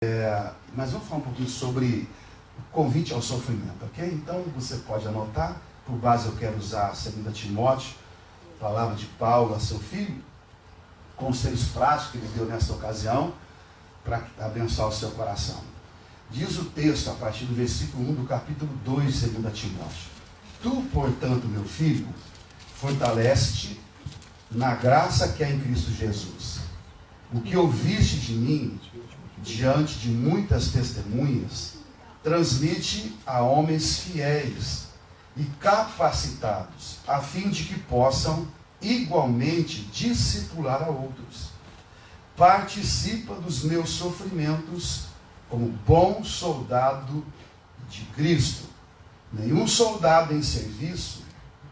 Mas vamos falar um pouquinho sobre o convite ao sofrimento, ok? Então você pode anotar. Por base eu quero usar 2 Timóteo, palavra de Paulo a seu filho, conselhos práticos que ele deu nessa ocasião para abençoar o seu coração. Diz o texto a partir do versículo 1 do capítulo 2 de 2 Timóteo: Tu, portanto, meu filho, fortalece-te na graça que há em Cristo Jesus. O que ouviste de mim, diante de muitas testemunhas, transmite a homens fiéis e capacitados, a fim de que possam igualmente discipular a outros. Participa dos meus sofrimentos como bom soldado de Cristo. Nenhum soldado em serviço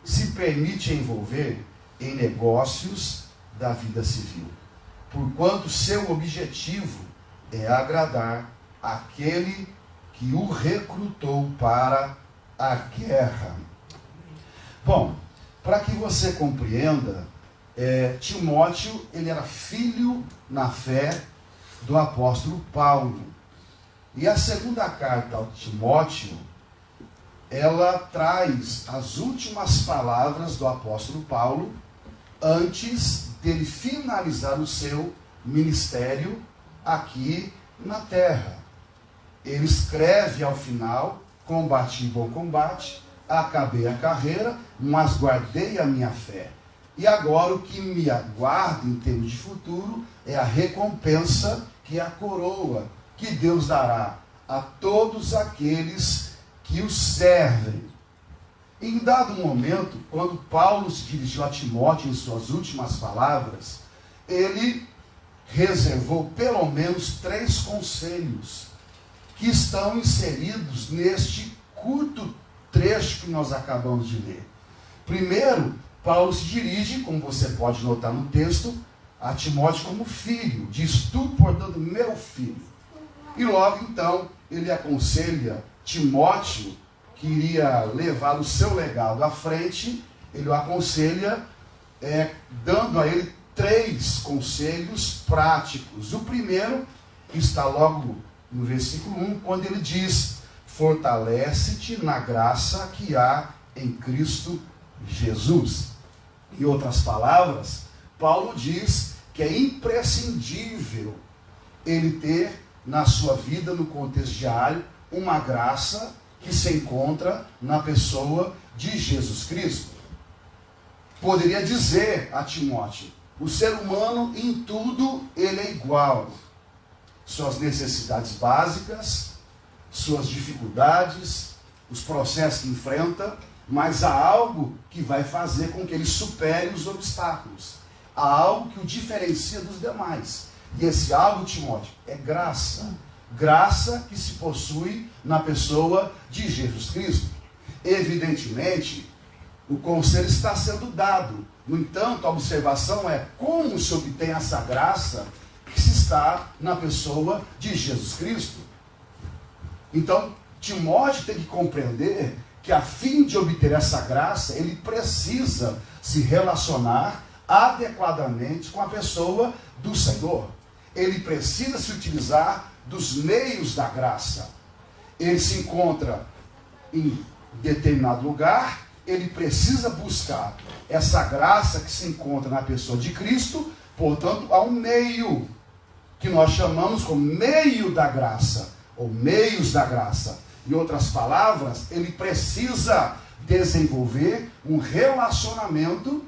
se permite envolver em negócios da vida civil, porquanto seu objetivo é agradar aquele que o recrutou para a guerra. Bom, para que você compreenda, Timóteo, ele era filho na fé do apóstolo Paulo. E a segunda carta ao Timóteo, ela traz as últimas palavras do apóstolo Paulo antes dele finalizar o seu ministério aqui na terra. Ele escreve ao final: combati bom combate, acabei a carreira, mas guardei a minha fé. E agora o que me aguarda em termos de futuro é a recompensa, que é a coroa que Deus dará a todos aqueles que o servem. Em dado momento, quando Paulo se dirigiu a Timóteo em suas últimas palavras, ele reservou pelo menos 3 conselhos que estão inseridos neste curto trecho que nós acabamos de ler. Primeiro, Paulo se dirige, como você pode notar no texto, a Timóteo como filho. Diz: tu, portanto, meu filho. E logo então, ele aconselha Timóteo, que iria levar o seu legado à frente, ele o aconselha dando a ele 3 conselhos práticos. O primeiro está logo no versículo 1, quando ele diz: fortalece-te na graça que há em Cristo Jesus. Em outras palavras, Paulo diz que é imprescindível ele ter na sua vida, no contexto diário, uma graça que se encontra na pessoa de Jesus Cristo. Poderia dizer a Timóteo: o ser humano em tudo ele é igual. Suas necessidades básicas, suas dificuldades, os processos que enfrenta, mas há algo que vai fazer com que ele supere os obstáculos. Há algo que o diferencia dos demais. E esse algo, Timóteo, é graça. Graça que se possui na pessoa de Jesus Cristo. Evidentemente, o conselho está sendo dado. No entanto, a observação é como se obtém essa graça que se está na pessoa de Jesus Cristo. Então, Timóteo tem que compreender que, a fim de obter essa graça, ele precisa se relacionar adequadamente com a pessoa do Senhor. Ele precisa se utilizar dos meios da graça. Ele se encontra em determinado lugar, ele precisa buscar essa graça que se encontra na pessoa de Cristo. Portanto, há um meio que nós chamamos como meio da graça, ou meios da graça. Em outras palavras, ele precisa desenvolver um relacionamento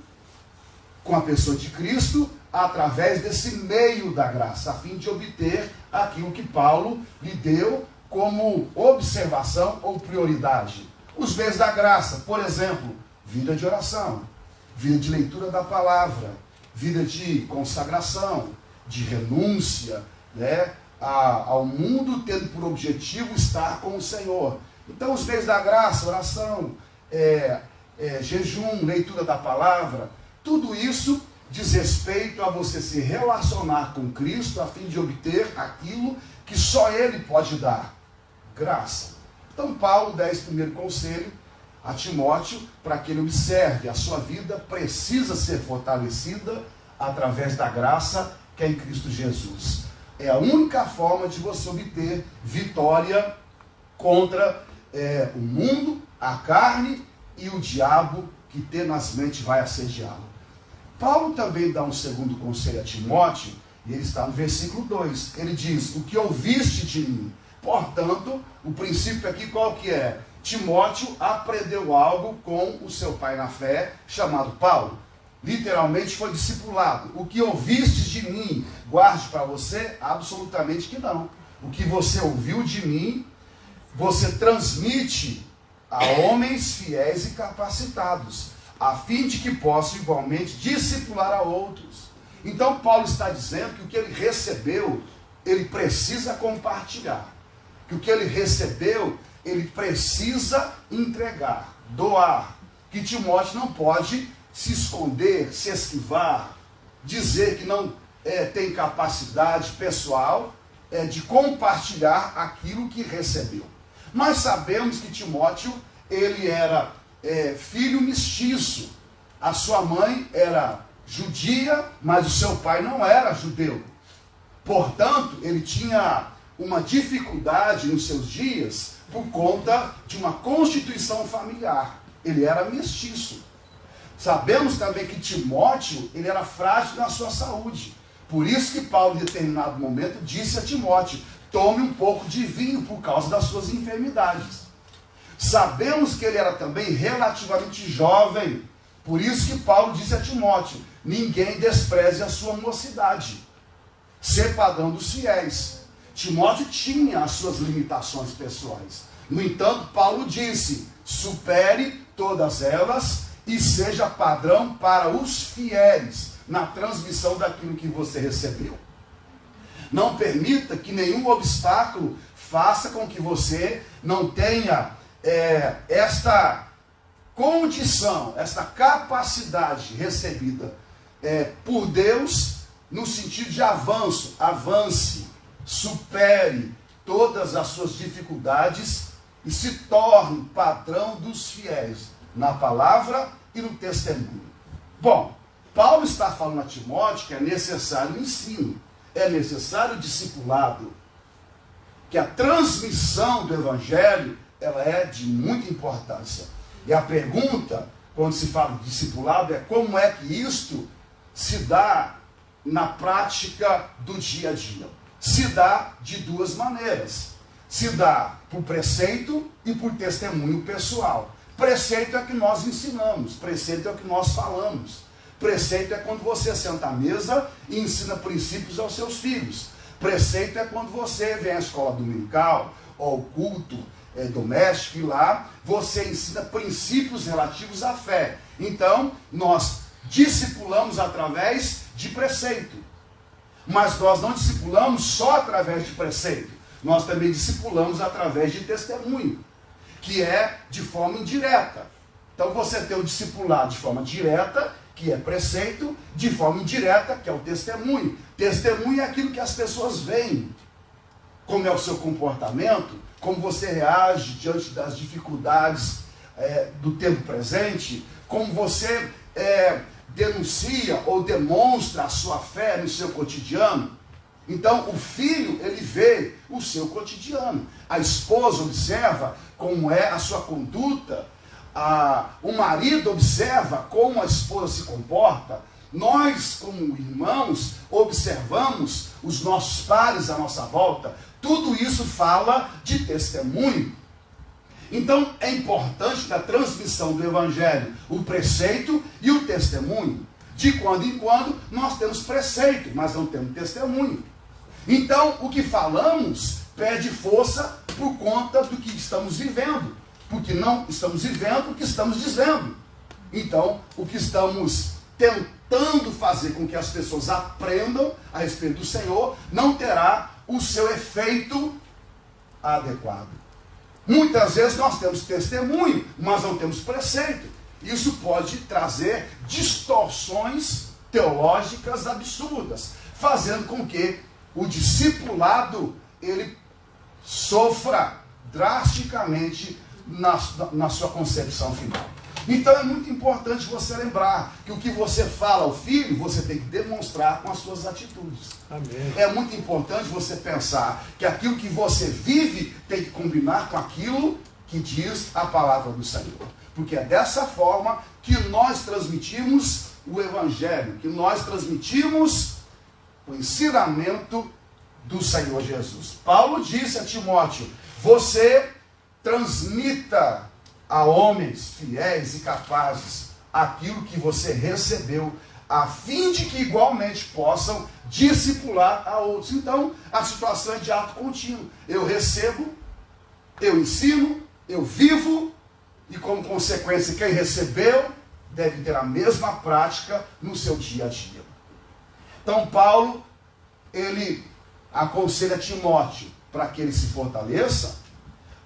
com a pessoa de Cristo através desse meio da graça, a fim de obter aquilo que Paulo lhe deu como observação ou prioridade. Os meios da graça, por exemplo, vida de oração, vida de leitura da palavra, vida de consagração, de renúncia, ao mundo, tendo por objetivo estar com o Senhor. Então, os meios da graça, oração, jejum, leitura da palavra, tudo isso diz respeito a você se relacionar com Cristo a fim de obter aquilo que só Ele pode dar: graça. Então, Paulo dá esse primeiro conselho a Timóteo para que ele observe: a sua vida precisa ser fortalecida através da graça que é em Cristo Jesus. É a única forma de você obter vitória contra o mundo, a carne e o diabo que tenazmente vai assediá-lo. Paulo também dá um segundo conselho a Timóteo, e ele está no versículo 2. Ele diz: o que ouviste de mim. Portanto, o princípio aqui qual que é? Timóteo aprendeu algo com o seu pai na fé, chamado Paulo. Literalmente foi discipulado. O que ouviste de mim, guarde para você? Absolutamente que não. O que você ouviu de mim, você transmite a homens fiéis e capacitados, a fim de que possam igualmente discipular a outros. Então Paulo está dizendo que o que ele recebeu, ele precisa compartilhar. Que o que ele recebeu, ele precisa entregar, doar. Que Timóteo não pode se esconder, se esquivar, dizer que não tem capacidade pessoal de compartilhar aquilo que recebeu. Nós sabemos que Timóteo, ele era filho mestiço. A sua mãe era judia, mas o seu pai não era judeu. Portanto, ele tinha uma dificuldade nos seus dias por conta de uma constituição familiar. Ele era mestiço. Sabemos também que Timóteo, ele era frágil na sua saúde. Por isso que Paulo, em determinado momento, disse a Timóteo: tome um pouco de vinho por causa das suas enfermidades. Sabemos que ele era também relativamente jovem. Por isso que Paulo disse a Timóteo: ninguém despreze a sua mocidade. Ser padrão dos fiéis. Timóteo tinha as suas limitações pessoais. No entanto, Paulo disse: supere todas elas e seja padrão para os fiéis na transmissão daquilo que você recebeu. Não permita que nenhum obstáculo faça com que você não tenha esta condição, esta capacidade recebida por Deus no sentido de avanço. Avance, supere todas as suas dificuldades e se torne padrão dos fiéis na palavra e no testemunho. Bom, Paulo está falando a Timóteo que é necessário o ensino, é necessário o discipulado, que a transmissão do evangelho ela é de muita importância. E a pergunta, quando se fala de discipulado, é como é que isto se dá na prática do dia a dia. Se dá de duas maneiras. Se dá por preceito e por testemunho pessoal. Preceito é que nós ensinamos, preceito é o que nós falamos. Preceito é quando você senta à mesa e ensina princípios aos seus filhos. Preceito é quando você vem à escola dominical, ou ao culto doméstico, e lá você ensina princípios relativos à fé. Então, nós discipulamos através de preceito. Mas nós não discipulamos só através de preceito. Nós também discipulamos através de testemunho, que é de forma indireta. Então você tem o discipulado de forma direta, que é preceito, de forma indireta, que é o testemunho. Testemunho é aquilo que as pessoas veem. Como é o seu comportamento, como você reage diante das dificuldades do tempo presente, como você denuncia ou demonstra a sua fé no seu cotidiano. Então, o filho, ele vê o seu cotidiano. A esposa observa como é a sua conduta. O marido observa como a esposa se comporta. Nós, como irmãos, observamos os nossos pares à nossa volta. Tudo isso fala de testemunho. Então, é importante na transmissão do evangelho o preceito e o testemunho. De quando em quando, nós temos preceito, mas não temos testemunho. Então, o que falamos perde força por conta do que estamos vivendo. Porque não estamos vivendo o que estamos dizendo. Então, o que estamos tentando fazer com que as pessoas aprendam a respeito do Senhor não terá o seu efeito adequado. Muitas vezes nós temos testemunho, mas não temos preceito. Isso pode trazer distorções teológicas absurdas, fazendo com que o discipulado ele sofra drasticamente na sua concepção final. Então é muito importante você lembrar que o que você fala ao filho, você tem que demonstrar com as suas atitudes. Amém. É muito importante você pensar que aquilo que você vive tem que combinar com aquilo que diz a palavra do Senhor. Porque é dessa forma que nós transmitimos o Evangelho, que nós transmitimos o ensinamento do Senhor Jesus. Paulo disse a Timóteo: você transmita a homens fiéis e capazes aquilo que você recebeu, a fim de que igualmente possam discipular a outros. Então, a situação é de ato contínuo. Eu recebo, eu ensino, eu vivo, e como consequência, quem recebeu deve ter a mesma prática no seu dia a dia. Então, Paulo, ele aconselha Timóteo para que ele se fortaleça,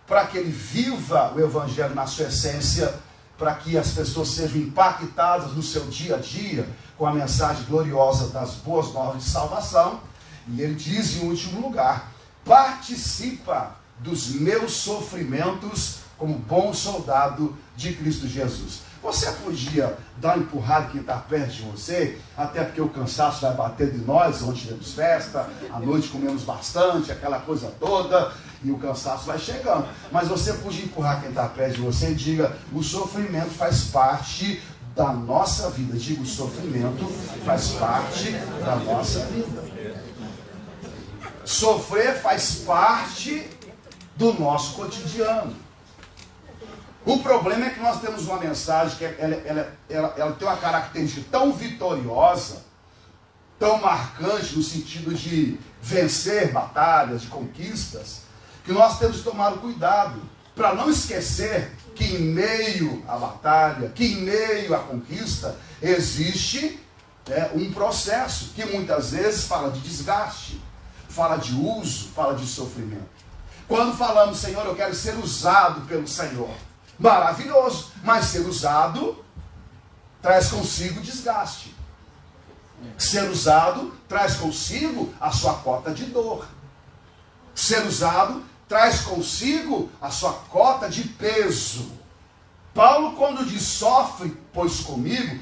para que ele viva o Evangelho na sua essência, para que as pessoas sejam impactadas no seu dia a dia com a mensagem gloriosa das boas novas de salvação. E ele diz, em último lugar: participa dos meus sofrimentos como bom soldado de Cristo Jesus. Você podia dar uma empurrada quem está perto de você, até porque o cansaço vai bater de nós, ontem tivemos festa, à noite comemos bastante, aquela coisa toda, e o cansaço vai chegando. Mas você podia empurrar quem está perto de você e diga: o sofrimento faz parte da nossa vida. Diga: o sofrimento faz parte da nossa vida. Sofrer faz parte do nosso cotidiano. O problema é que nós temos uma mensagem que ela tem uma característica tão vitoriosa, tão marcante no sentido de vencer batalhas, de conquistas, que nós temos que tomar cuidado para não esquecer que em meio à batalha, que em meio à conquista, existe um processo que muitas vezes fala de desgaste, fala de uso, fala de sofrimento. Quando falamos: Senhor, eu quero ser usado pelo Senhor, maravilhoso, mas ser usado traz consigo desgaste. Ser usado traz consigo a sua cota de dor. Ser usado traz consigo a sua cota de peso. Paulo, quando diz sofre, pois comigo,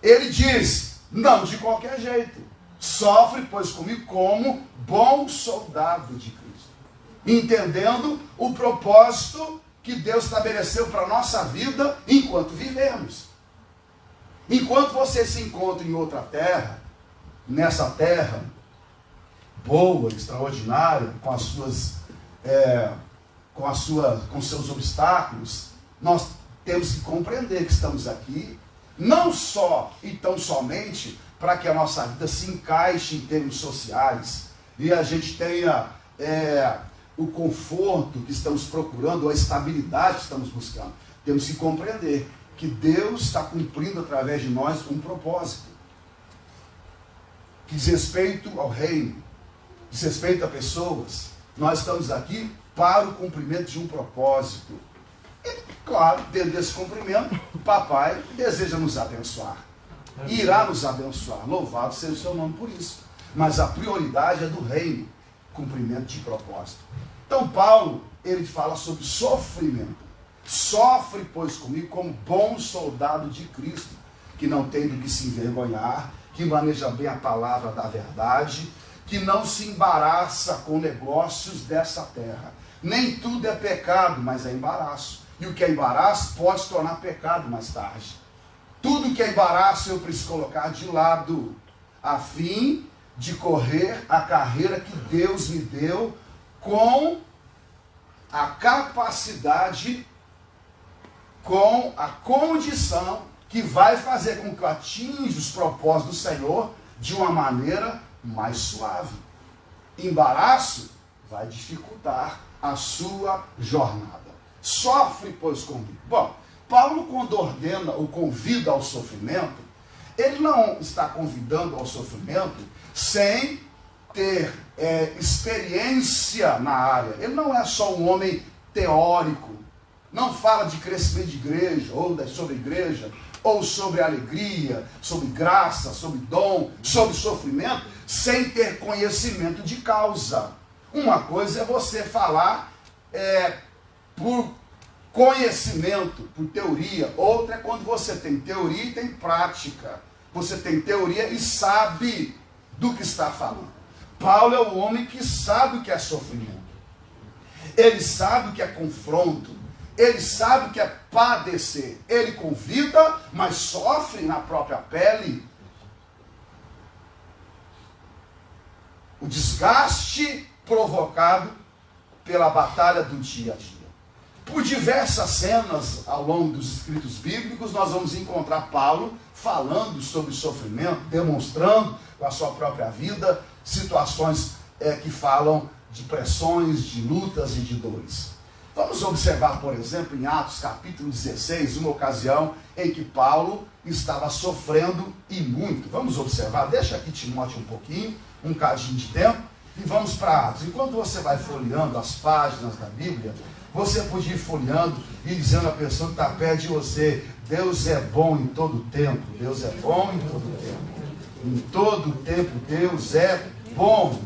ele diz, não de qualquer jeito. Sofre, pois comigo, como bom soldado de Cristo. Entendendo o propósito que Deus estabeleceu para a nossa vida enquanto vivemos. Enquanto você se encontra em outra terra, nessa terra boa, extraordinária, com seus obstáculos, nós temos que compreender que estamos aqui, não só e tão somente para que a nossa vida se encaixe em termos sociais, e a gente tenha o conforto que estamos procurando, ou a estabilidade que estamos buscando. Temos que compreender que Deus está cumprindo através de nós um propósito, que diz respeito ao reino, diz respeito a pessoas. Nós estamos aqui para o cumprimento de um propósito. E, claro, dentro desse cumprimento, o papai deseja nos abençoar. Irá nos abençoar. Louvado seja o seu nome por isso. Mas a prioridade é do reino, cumprimento de propósito. Então Paulo, ele fala sobre sofrimento. Sofre, pois, comigo como bom soldado de Cristo, que não tem do que se envergonhar, que maneja bem a palavra da verdade, que não se embaraça com negócios dessa terra. Nem tudo é pecado, mas é embaraço. E o que é embaraço pode se tornar pecado mais tarde. Tudo que é embaraço eu preciso colocar de lado, a fim de correr a carreira que Deus me deu com a capacidade, com a condição que vai fazer com que eu atinja os propósitos do Senhor de uma maneira mais suave. Embaraço vai dificultar a sua jornada. Sofre, pois, comigo. Bom, Paulo, quando ordena ou convida ao sofrimento, ele não está convidando ao sofrimento sem ter experiência na área. Ele não é só um homem teórico. Não fala de crescimento de igreja, ou sobre igreja, ou sobre alegria, sobre graça, sobre dom, sobre sofrimento, sem ter conhecimento de causa. Uma coisa é você falar por conhecimento por teoria, outra é quando você tem teoria e tem prática. Você tem teoria e sabe do que está falando. Paulo é o homem que sabe o que é sofrimento. Ele sabe o que é confronto. Ele sabe o que é padecer. Ele convida, mas sofre na própria pele o desgaste provocado pela batalha do dia a dia. Por diversas cenas ao longo dos escritos bíblicos, nós vamos encontrar Paulo falando sobre sofrimento, demonstrando com a sua própria vida situações que falam de pressões, de lutas e de dores. Vamos observar, por exemplo, em Atos capítulo 16, uma ocasião em que Paulo estava sofrendo e muito. Vamos observar, deixa aqui Timóteo um pouquinho, um cadinho de tempo, e vamos para Atos. Enquanto você vai folheando as páginas da Bíblia, você pode ir folheando e dizendo à pessoa que está perto de você: Deus é bom em todo tempo. Deus é bom em todo tempo. Em todo tempo Deus é bom.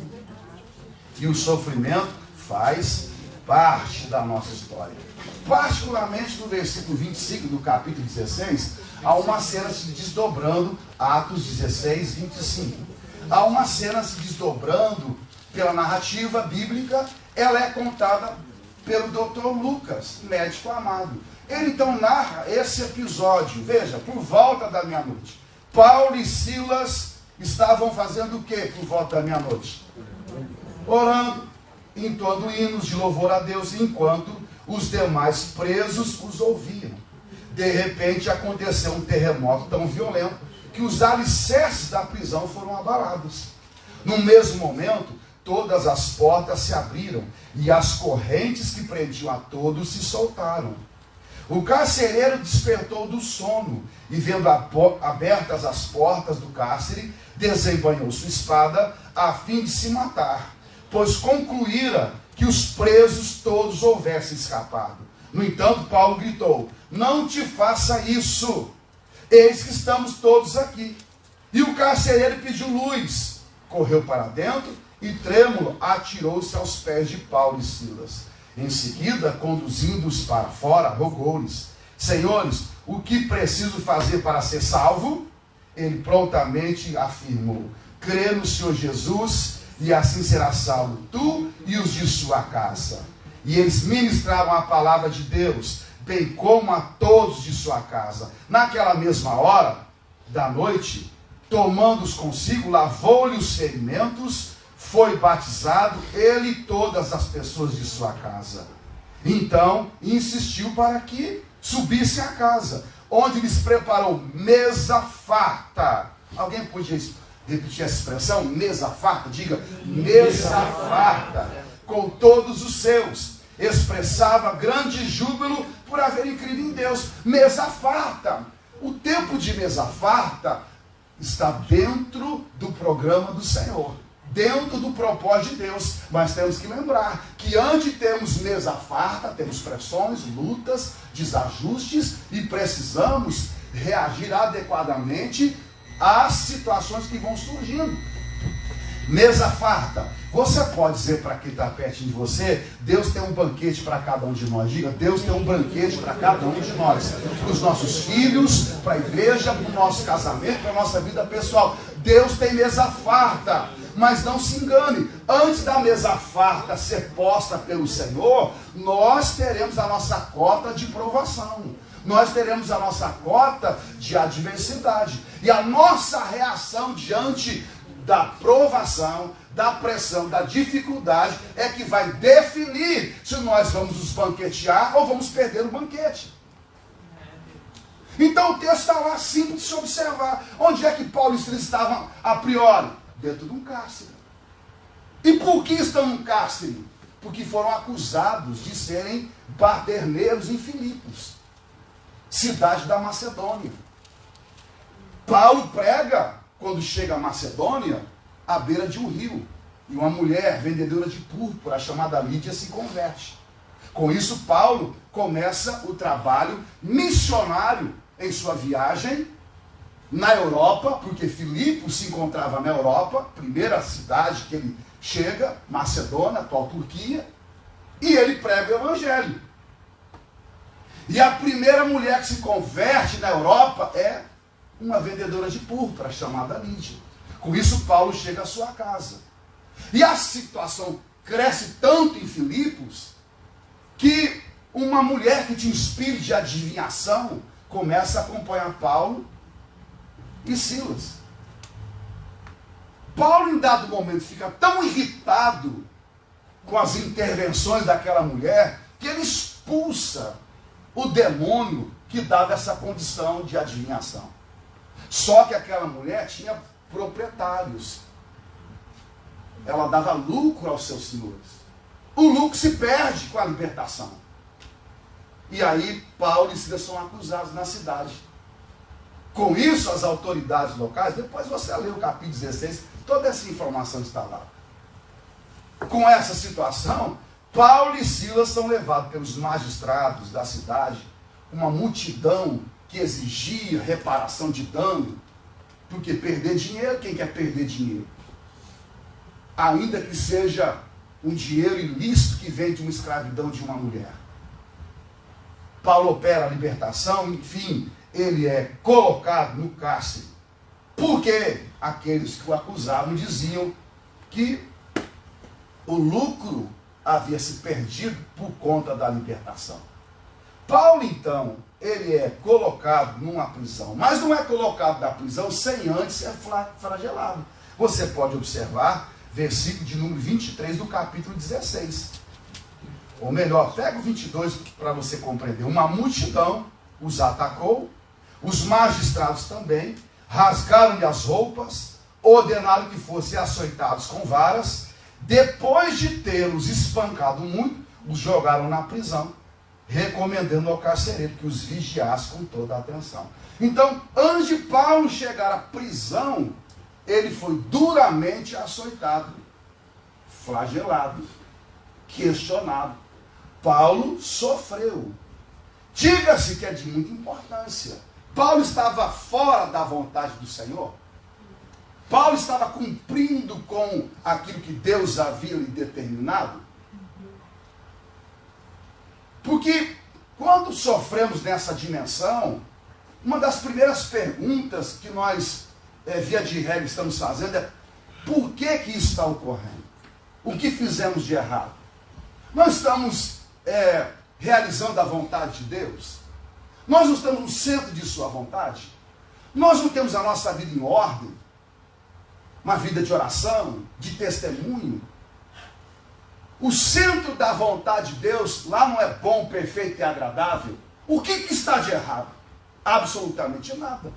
E o sofrimento faz parte da nossa história. Particularmente no versículo 25 do capítulo 16, há uma cena se desdobrando, Atos 16, 25. Há uma cena se desdobrando pela narrativa bíblica, ela é contada pelo Dr. Lucas, médico amado. Ele então narra esse episódio. Veja, por volta da meia-noite, Paulo e Silas estavam fazendo o que por volta da meia-noite? Orando, entoando hinos de louvor a Deus, enquanto os demais presos os ouviam. De repente aconteceu um terremoto tão violento que os alicerces da prisão foram abalados. No mesmo momento, todas as portas se abriram e as correntes que prendiam a todos se soltaram. O carcereiro despertou do sono e, vendo abertas as portas do cárcere, desembanhou sua espada a fim de se matar, pois concluíra que os presos todos houvessem escapado. No entanto, Paulo gritou: não te faça isso, eis que estamos todos aqui. E o carcereiro pediu luz, correu para dentro e, trêmulo, atirou-se aos pés de Paulo e Silas. Em seguida, conduzindo-os para fora, rogou-lhes: senhores, o que preciso fazer para ser salvo? Ele prontamente afirmou: crê no Senhor Jesus, e assim será salvo tu e os de sua casa. E eles ministraram a palavra de Deus, bem como a todos de sua casa. Naquela mesma hora da noite, tomando-os consigo, lavou-lhe os ferimentos, foi batizado, ele e todas as pessoas de sua casa. Então, insistiu para que subisse à casa, onde lhes preparou mesa farta. Alguém podia repetir essa expressão? Mesa farta? Diga, mesa farta, com todos os seus. Expressava grande júbilo por haverem crido em Deus. Mesa farta. O tempo de mesa farta está dentro do programa do Senhor, dentro do propósito de Deus. Mas temos que lembrar que antes de termos mesa farta, temos pressões, lutas, desajustes, e precisamos reagir adequadamente às situações que vão surgindo. Mesa farta. Você pode dizer para quem está perto de você: Deus tem um banquete para cada um de nós. Diga, Deus tem um banquete para cada um de nós. Para os nossos filhos, para a igreja, para o nosso casamento, para a nossa vida pessoal. Deus tem mesa farta. Mas não se engane, antes da mesa farta ser posta pelo Senhor, nós teremos a nossa cota de provação. Nós teremos a nossa cota de adversidade. E a nossa reação diante da provação, da pressão, da dificuldade, é que vai definir se nós vamos nos banquetear ou vamos perder o banquete. Então o texto está lá, simples de se observar. Onde é que Paulo e Silas estavam a priori? Dentro de um cárcere. E por que estão no cárcere? Porque foram acusados de serem baderneiros em Filipos, cidade da Macedônia. Paulo prega, quando chega a Macedônia, à beira de um rio. E uma mulher vendedora de púrpura, chamada Lídia, se converte. Com isso, Paulo começa o trabalho missionário em sua viagem na Europa, porque Filipos se encontrava na Europa, primeira cidade que ele chega, Macedônia, atual Turquia, e ele prega o Evangelho. E a primeira mulher que se converte na Europa é uma vendedora de púrpura chamada Lídia. Com isso, Paulo chega à sua casa. E a situação cresce tanto em Filipos que uma mulher que tinha espírito de adivinhação começa a acompanhar Paulo e Silas. Paulo, em dado momento, fica tão irritado com as intervenções daquela mulher que ele expulsa o demônio que dava essa condição de adivinhação. Só que aquela mulher tinha proprietários. Ela dava lucro aos seus senhores. O lucro se perde com a libertação. E aí Paulo e Silas são acusados na cidade. Com isso, as autoridades locais, depois você lê o capítulo 16, toda essa informação está lá. Com essa situação, Paulo e Silas são levados pelos magistrados da cidade, uma multidão que exigia reparação de dano, porque perder dinheiro, quem quer perder dinheiro? Ainda que seja um dinheiro ilícito que vem de uma escravidão de uma mulher. Paulo opera a libertação, enfim, ele é colocado no cárcere, porque aqueles que o acusavam diziam que o lucro havia se perdido por conta da libertação. Paulo, então, ele é colocado numa prisão, mas não é colocado na prisão sem antes ser flagelado. Você pode observar, versículo de número 23 do capítulo 16. Ou melhor, pega o 22 para você compreender. Uma multidão os atacou, os magistrados também, rasgaram-lhe as roupas, ordenaram que fossem açoitados com varas. Depois de tê-los espancado muito, os jogaram na prisão, recomendando ao carcereiro que os vigiasse com toda a atenção. Então, antes de Paulo chegar à prisão, ele foi duramente açoitado, flagelado, questionado. Paulo sofreu. Diga-se que é de muita importância. Paulo estava fora da vontade do Senhor. Paulo estava cumprindo com aquilo que Deus havia lhe determinado. Porque quando sofremos nessa dimensão, uma das primeiras perguntas que nós, via de regra, estamos fazendo é: por que isso está ocorrendo? O que fizemos de errado? Nós estamos realizando a vontade de Deus? Nós não estamos no centro de sua vontade? Nós não temos a nossa vida em ordem? Uma vida de oração, de testemunho? O centro da vontade de Deus, lá não é bom, perfeito e agradável? O que está de errado? Absolutamente nada.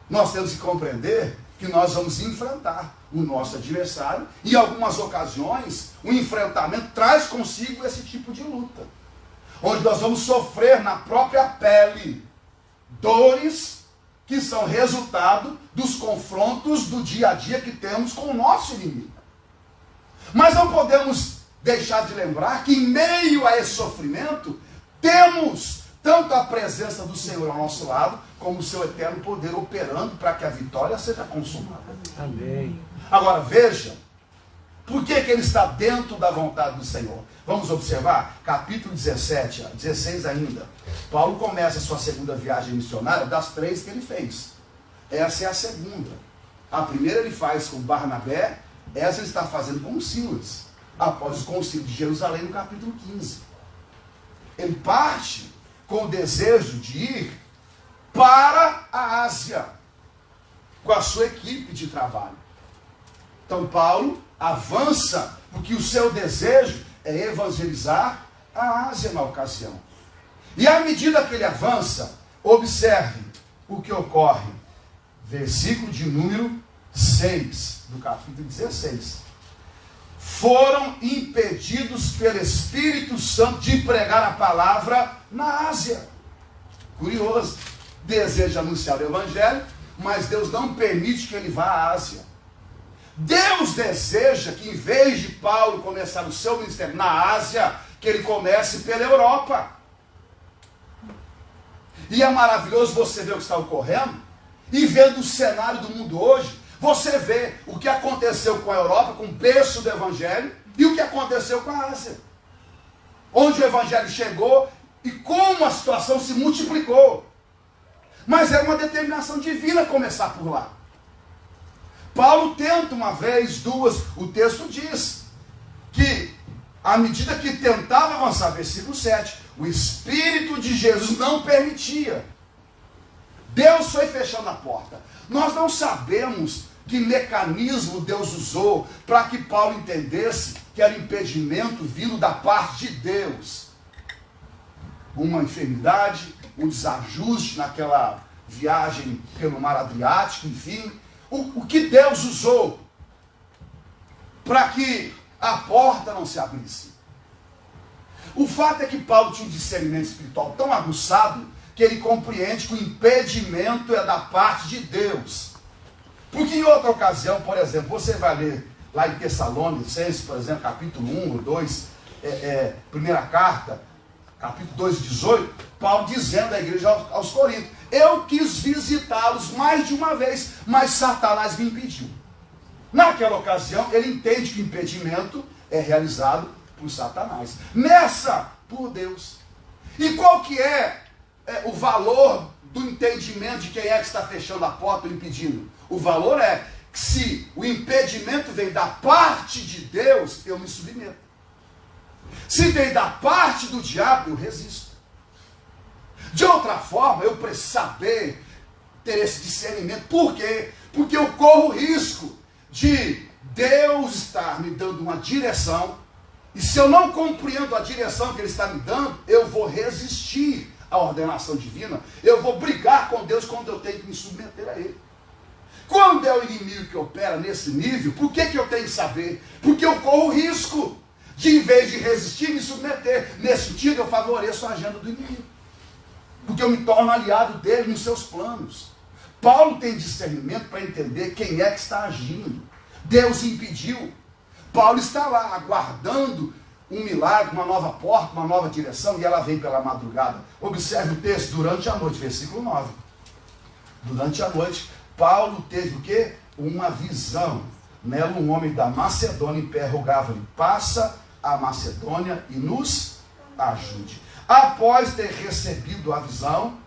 Nós temos que compreender que nós vamos enfrentar o nosso adversário, e em algumas ocasiões o enfrentamento traz consigo esse tipo de luta, onde nós vamos sofrer na própria pele dores que são resultado dos confrontos do dia a dia que temos com o nosso inimigo. Mas não podemos deixar de lembrar que em meio a esse sofrimento temos tanto a presença do Senhor ao nosso lado, como o seu eterno poder operando para que a vitória seja consumada. Amém. Agora veja, por que ele está dentro da vontade do Senhor? Vamos observar, capítulo 17, 16 ainda. Paulo começa a sua segunda viagem missionária das 3 que ele fez. Essa é a segunda. A primeira ele faz com Barnabé, essa ele está fazendo com Silas, após o concílio de Jerusalém, no capítulo 15. Ele parte com o desejo de ir para a Ásia, com a sua equipe de trabalho. Então Paulo avança, porque o seu desejo é evangelizar a Ásia na ocasião. E à medida que ele avança, observe o que ocorre. Versículo de número 6 do capítulo 16. Foram impedidos pelo Espírito Santo de pregar a palavra na Ásia. Curioso. Deseja anunciar o Evangelho, mas Deus não permite que ele vá à Ásia. Deus deseja que, em vez de Paulo começar o seu ministério na Ásia, que ele comece pela Europa. E é maravilhoso você ver o que está ocorrendo, e vendo o cenário do mundo hoje, você vê o que aconteceu com a Europa, com o berço do Evangelho, e o que aconteceu com a Ásia. Onde o Evangelho chegou, e como a situação se multiplicou. Mas era uma determinação divina começar por lá. Paulo tenta uma vez, duas, o texto diz que à medida que tentava avançar, versículo 7, o Espírito de Jesus não permitia. Deus foi fechando a porta. Nós não sabemos que mecanismo Deus usou para que Paulo entendesse que era impedimento vindo da parte de Deus. Uma enfermidade, um desajuste naquela viagem pelo mar Adriático, enfim. O que Deus usou para que a porta não se abrisse? O fato é que Paulo tinha um discernimento espiritual tão aguçado que ele compreende que o impedimento é da parte de Deus. Porque em outra ocasião, por exemplo, você vai ler lá em Tessalonicenses, por exemplo, capítulo 1 ou 2, primeira carta, capítulo 2, 18, Paulo dizendo à igreja aos Coríntios: eu quis visitá-los mais de uma vez, mas Satanás me impediu. Naquela ocasião, ele entende que o impedimento é realizado por Satanás. Nessa, por Deus. E qual que é o valor do entendimento de quem é que está fechando a porta ou impedindo? O valor é que se o impedimento vem da parte de Deus, eu me submeto. Se vem da parte do diabo, eu resisto. De outra forma, eu preciso saber ter esse discernimento. Por quê? Porque eu corro o risco de Deus estar me dando uma direção, e se eu não compreendo a direção que Ele está me dando, eu vou resistir à ordenação divina, eu vou brigar com Deus quando eu tenho que me submeter a Ele. Quando é o inimigo que opera nesse nível, por que eu tenho que saber? Porque eu corro o risco de, em vez de resistir, me submeter. Nesse sentido, eu favoreço a agenda do inimigo, porque eu me torno aliado dele nos seus planos. Paulo tem discernimento para entender quem é que está agindo. Deus impediu. Paulo está lá aguardando um milagre, uma nova porta, uma nova direção, e ela vem pela madrugada. Observe o texto: durante a noite, versículo 9. Durante a noite, Paulo teve o quê? Uma visão. Nela um homem da Macedônia interrogava-lhe: passa a Macedônia e nos ajude. Após ter recebido a visão,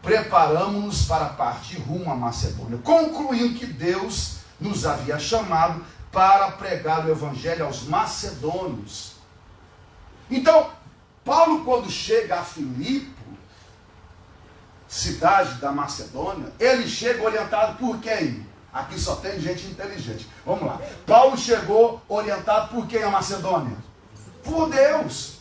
preparamos-nos para partir rumo à Macedônia, concluindo que Deus nos havia chamado para pregar o evangelho aos macedônios. Então, Paulo, quando chega a Filipe, cidade da Macedônia, ele chega orientado por quem? Aqui só tem gente inteligente. Vamos lá. Paulo chegou orientado por quem a Macedônia? Por Deus.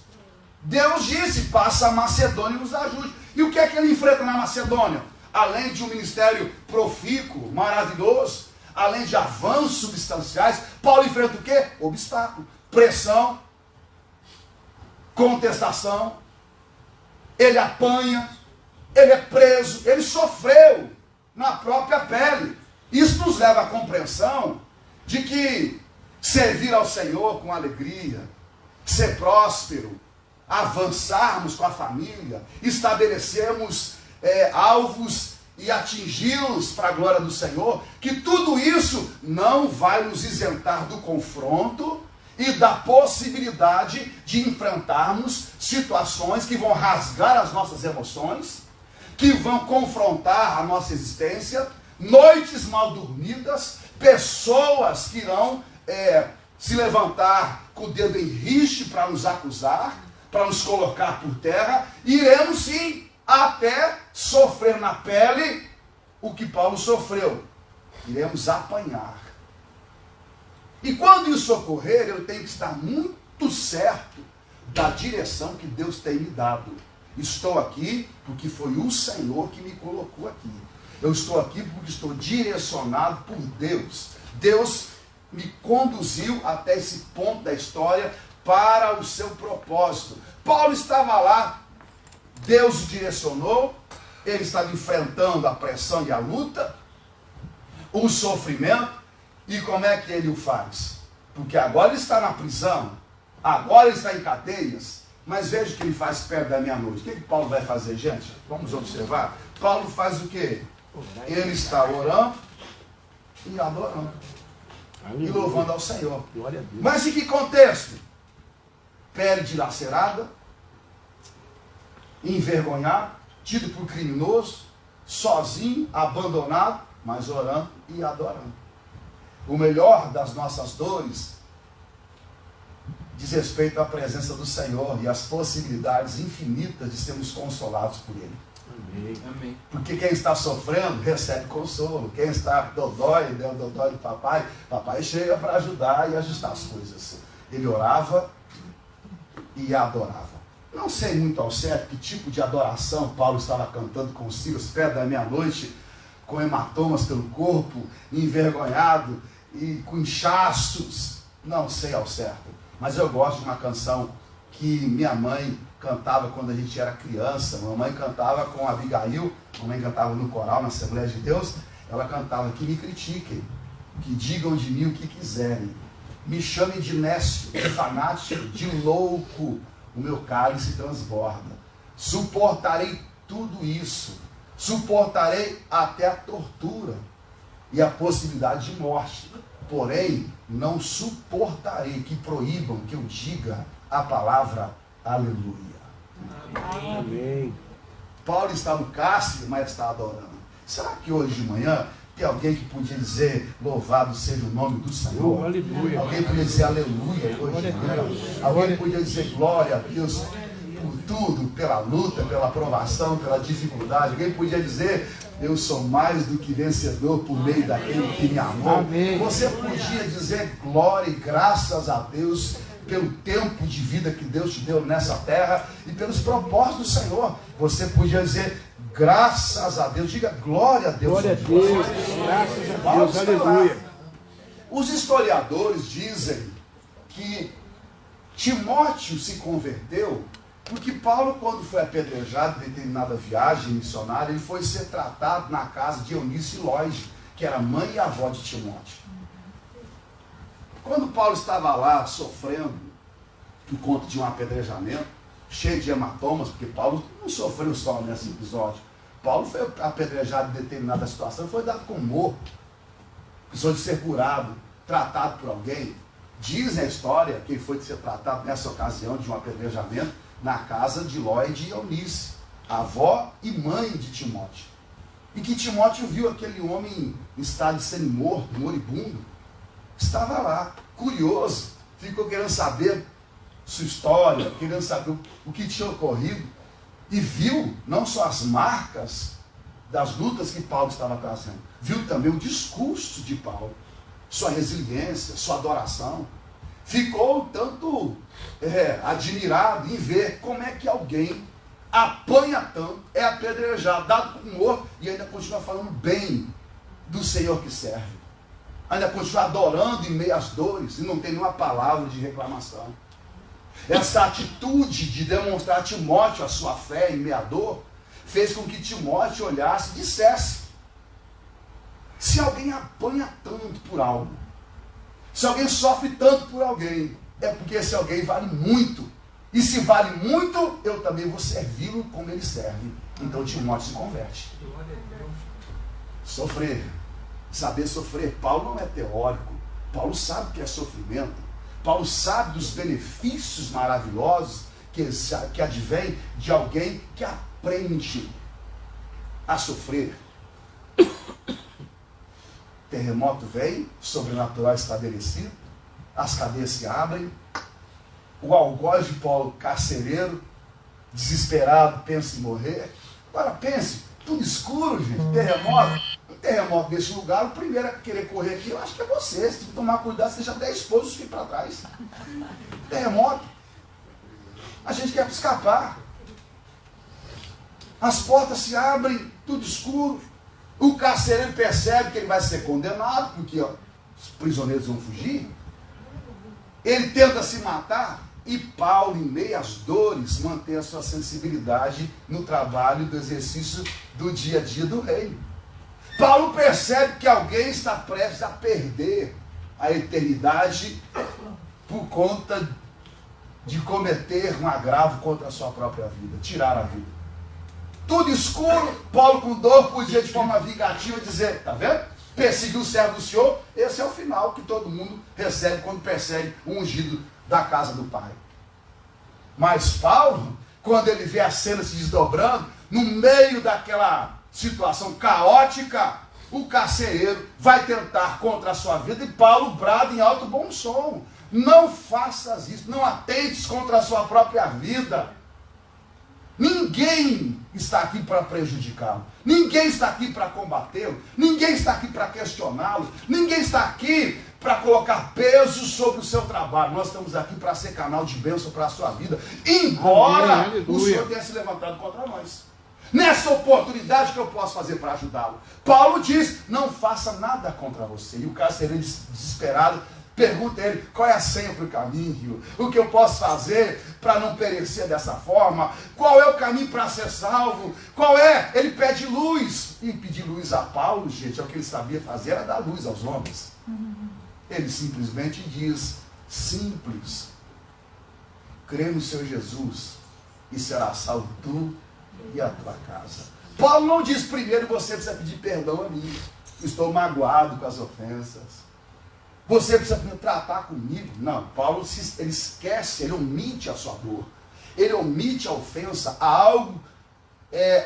Deus disse: passa a Macedônia e nos ajude. E o que é que ele enfrenta na Macedônia? Além de um ministério profícuo, maravilhoso, além de avanços substanciais, Paulo enfrenta o quê? Obstáculo, pressão, contestação. Ele apanha, ele é preso, ele sofreu na própria pele. Isso nos leva à compreensão de que servir ao Senhor com alegria, ser próspero, avançarmos com a família, estabelecermos alvos e atingi-los para a glória do Senhor, que tudo isso não vai nos isentar do confronto e da possibilidade de enfrentarmos situações que vão rasgar as nossas emoções, que vão confrontar a nossa existência, noites mal dormidas, pessoas que irão se levantar com o dedo em riste para nos acusar, para nos colocar por terra, e iremos sim até sofrer na pele o que Paulo sofreu. Iremos apanhar. E quando isso ocorrer, eu tenho que estar muito certo da direção que Deus tem me dado. Estou aqui porque foi o Senhor que me colocou aqui. Eu estou aqui porque estou direcionado por Deus. Deus me conduziu até esse ponto da história para o seu propósito. Paulo estava lá, Deus o direcionou, ele estava enfrentando a pressão e a luta, o sofrimento, e como é que ele o faz? Porque agora ele está na prisão, agora ele está em cadeias, mas veja o que ele faz perto da meia-noite. O que Paulo vai fazer, gente? Vamos observar. Paulo faz o quê? Ele está orando e adorando, e louvando ao Senhor. Mas em que contexto? Pele dilacerada, envergonhado, tido por criminoso, sozinho, abandonado, mas orando e adorando. O melhor das nossas dores diz respeito à presença do Senhor e às possibilidades infinitas de sermos consolados por Ele. Amém. Amém. Porque quem está sofrendo recebe consolo. Quem está dodói, o dodói do papai, papai chega para ajudar e ajustar as coisas. Ele orava e adorava. Não sei muito ao certo que tipo de adoração Paulo estava cantando com os filhos, perto da meia-noite, com hematomas pelo corpo, envergonhado e com inchaços. Não sei ao certo. Mas eu gosto de uma canção que minha mãe cantava quando a gente era criança. Mamãe cantava com a Abigail, mamãe cantava no coral, na Assembleia de Deus. Ela cantava: que me critiquem, que digam de mim o que quiserem, me chamem de nécio, de fanático, de louco, o meu cálice transborda. Suportarei tudo isso, suportarei até a tortura e a possibilidade de morte. Porém, não suportarei que proíbam que eu diga a palavra aleluia. Amém. Paulo está no cárcere, mas está adorando. Será que hoje de manhã tem alguém que podia dizer louvado seja o nome do Senhor? Oh, aleluia. Alguém podia dizer aleluia hoje de manhã? Alguém podia dizer glória a Deus por tudo, pela luta, pela provação, pela dificuldade? Alguém podia dizer: eu sou mais do que vencedor por meio daquele que me amou? Amém. Você podia dizer glória e graças a Deus pelo tempo de vida que Deus te deu nessa terra e pelos propósitos do Senhor. Você podia dizer graças a Deus. Diga glória a Deus. Glória a Deus. Graças a Deus. Aleluia. Os historiadores dizem que Timóteo se converteu porque Paulo, quando foi apedrejado em determinada viagem missionária, ele foi ser tratado na casa de Eunice e Lóide, que era mãe e avó de Timóteo. Quando Paulo estava lá sofrendo por conta de um apedrejamento, cheio de hematomas, porque Paulo não sofreu só nesse episódio. Paulo foi apedrejado em determinada situação, foi dado com morro, precisou de ser curado, tratado por alguém. Diz a história que ele foi ser tratado nessa ocasião de um apedrejamento na casa de Lóide e Eunice, avó e mãe de Timóteo. E que Timóteo viu aquele homem em estado de semi-morto, moribundo. Estava lá, curioso, ficou querendo saber sua história, querendo saber o que tinha ocorrido, e viu não só as marcas das lutas que Paulo estava trazendo, viu também o discurso de Paulo, sua resiliência, sua adoração. Ficou tanto admirado em ver como é que alguém apanha tanto, é apedrejado, dado com morto, e ainda continua falando bem do Senhor que serve. Ainda continua adorando em meio às dores e não tem nenhuma palavra de reclamação. Essa atitude de demonstrar a Timóteo a sua fé em meio à dor fez com que Timóteo olhasse e dissesse: se alguém apanha tanto por algo, se alguém sofre tanto por alguém, é porque esse alguém vale muito. E se vale muito, eu também vou servi-lo como ele serve. Então Timóteo se converte. Sofrer. Saber sofrer. Paulo não é teórico. Paulo sabe o que é sofrimento. Paulo sabe dos benefícios maravilhosos que advém de alguém que aprende a sofrer. Terremoto vem, sobrenatural estabelecido, as cadeias se abrem, o algoz de Paulo, carcereiro, desesperado, pensa em morrer. Agora pense, tudo escuro, gente, terremoto nesse lugar, o primeiro a querer correr aqui, eu acho que é você. Você tem que tomar cuidado, você já até expôs os filhos para trás. Terremoto. A gente quer escapar. As portas se abrem, tudo escuro. O carcereiro percebe que ele vai ser condenado, porque os prisioneiros vão fugir. Ele tenta se matar. E Paulo, em meio às dores, mantém a sua sensibilidade no trabalho do exercício do dia a dia do reino. Paulo percebe que alguém está prestes a perder a eternidade por conta de cometer um agravo contra a sua própria vida, tirar a vida. Tudo escuro, Paulo com dor podia de forma vingativa dizer: está vendo? Perseguiu o servo do Senhor, esse é o final que todo mundo recebe quando persegue o ungido da casa do Pai. Mas Paulo quando ele vê a cena se desdobrando, no meio daquela situação caótica, o carcereiro vai tentar contra a sua vida, e Paulo brada em alto bom som: não faças isso, não atentes contra a sua própria vida. Ninguém está aqui para prejudicá-lo, ninguém está aqui para combatê-lo, ninguém está aqui para questioná-lo, ninguém está aqui para colocar peso sobre o seu trabalho. Nós estamos aqui para ser canal de bênção para a sua vida, embora o Senhor tenha se levantado contra nós. Nessa oportunidade que eu posso fazer para ajudá-lo, Paulo diz: não faça nada contra você. E o carcereiro, desesperado, pergunta a ele: qual é a senha para o caminho? O que eu posso fazer para não perecer dessa forma? Qual é o caminho para ser salvo? Qual é? Ele pede luz. E pedir luz a Paulo, gente, é o que ele sabia fazer, era dar luz aos homens. Ele simplesmente diz: simples, crê no Senhor Jesus e será salvo tu e a tua casa. Paulo não diz: primeiro você precisa pedir perdão a mim, estou magoado com as ofensas, você precisa tratar comigo. Não, Paulo ele esquece, ele omite a sua dor, ele omite a ofensa. Há algo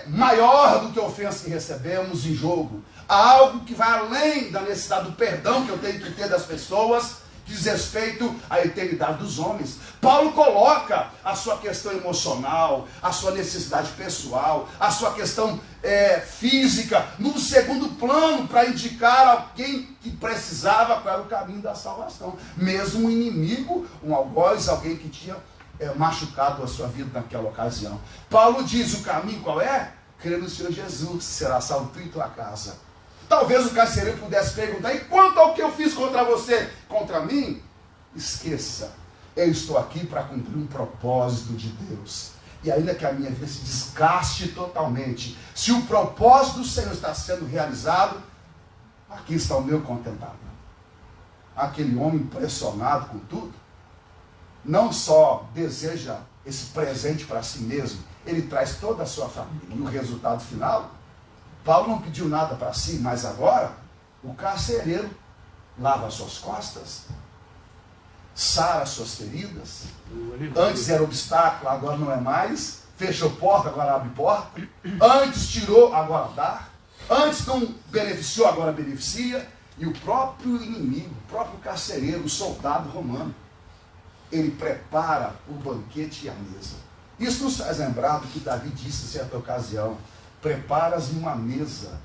maior do que a ofensa que recebemos em jogo. Há algo que vai além da necessidade do perdão que eu tenho que ter das pessoas, que diz respeito à eternidade dos homens. Paulo coloca a sua questão emocional, a sua necessidade pessoal, a sua questão física no segundo plano, para indicar alguém que precisava qual era o caminho da salvação. Mesmo um inimigo, um algoz, alguém que tinha machucado a sua vida naquela ocasião. Paulo diz: o caminho qual é? Crer no Senhor Jesus, será salvo tu e tua casa. Talvez o carcereiro pudesse perguntar: e quanto ao que eu fiz contra você, contra mim? Esqueça, eu estou aqui para cumprir um propósito de Deus. E ainda que a minha vida se desgaste totalmente, se o propósito do Senhor está sendo realizado, aqui está o meu contentamento. Aquele homem impressionado com tudo, não só deseja esse presente para si mesmo, ele traz toda a sua família. E o resultado final, Paulo não pediu nada para si, mas agora o carcereiro lava as suas costas, sara as suas feridas. Antes era obstáculo, agora não é mais. Fechou porta, agora abre porta. Antes tirou, agora dá. Antes não beneficiou, agora beneficia. E o próprio inimigo, o próprio carcereiro, o soldado romano, ele prepara o banquete e a mesa. Isso nos faz lembrar do que Davi disse em certa ocasião: preparas-me uma mesa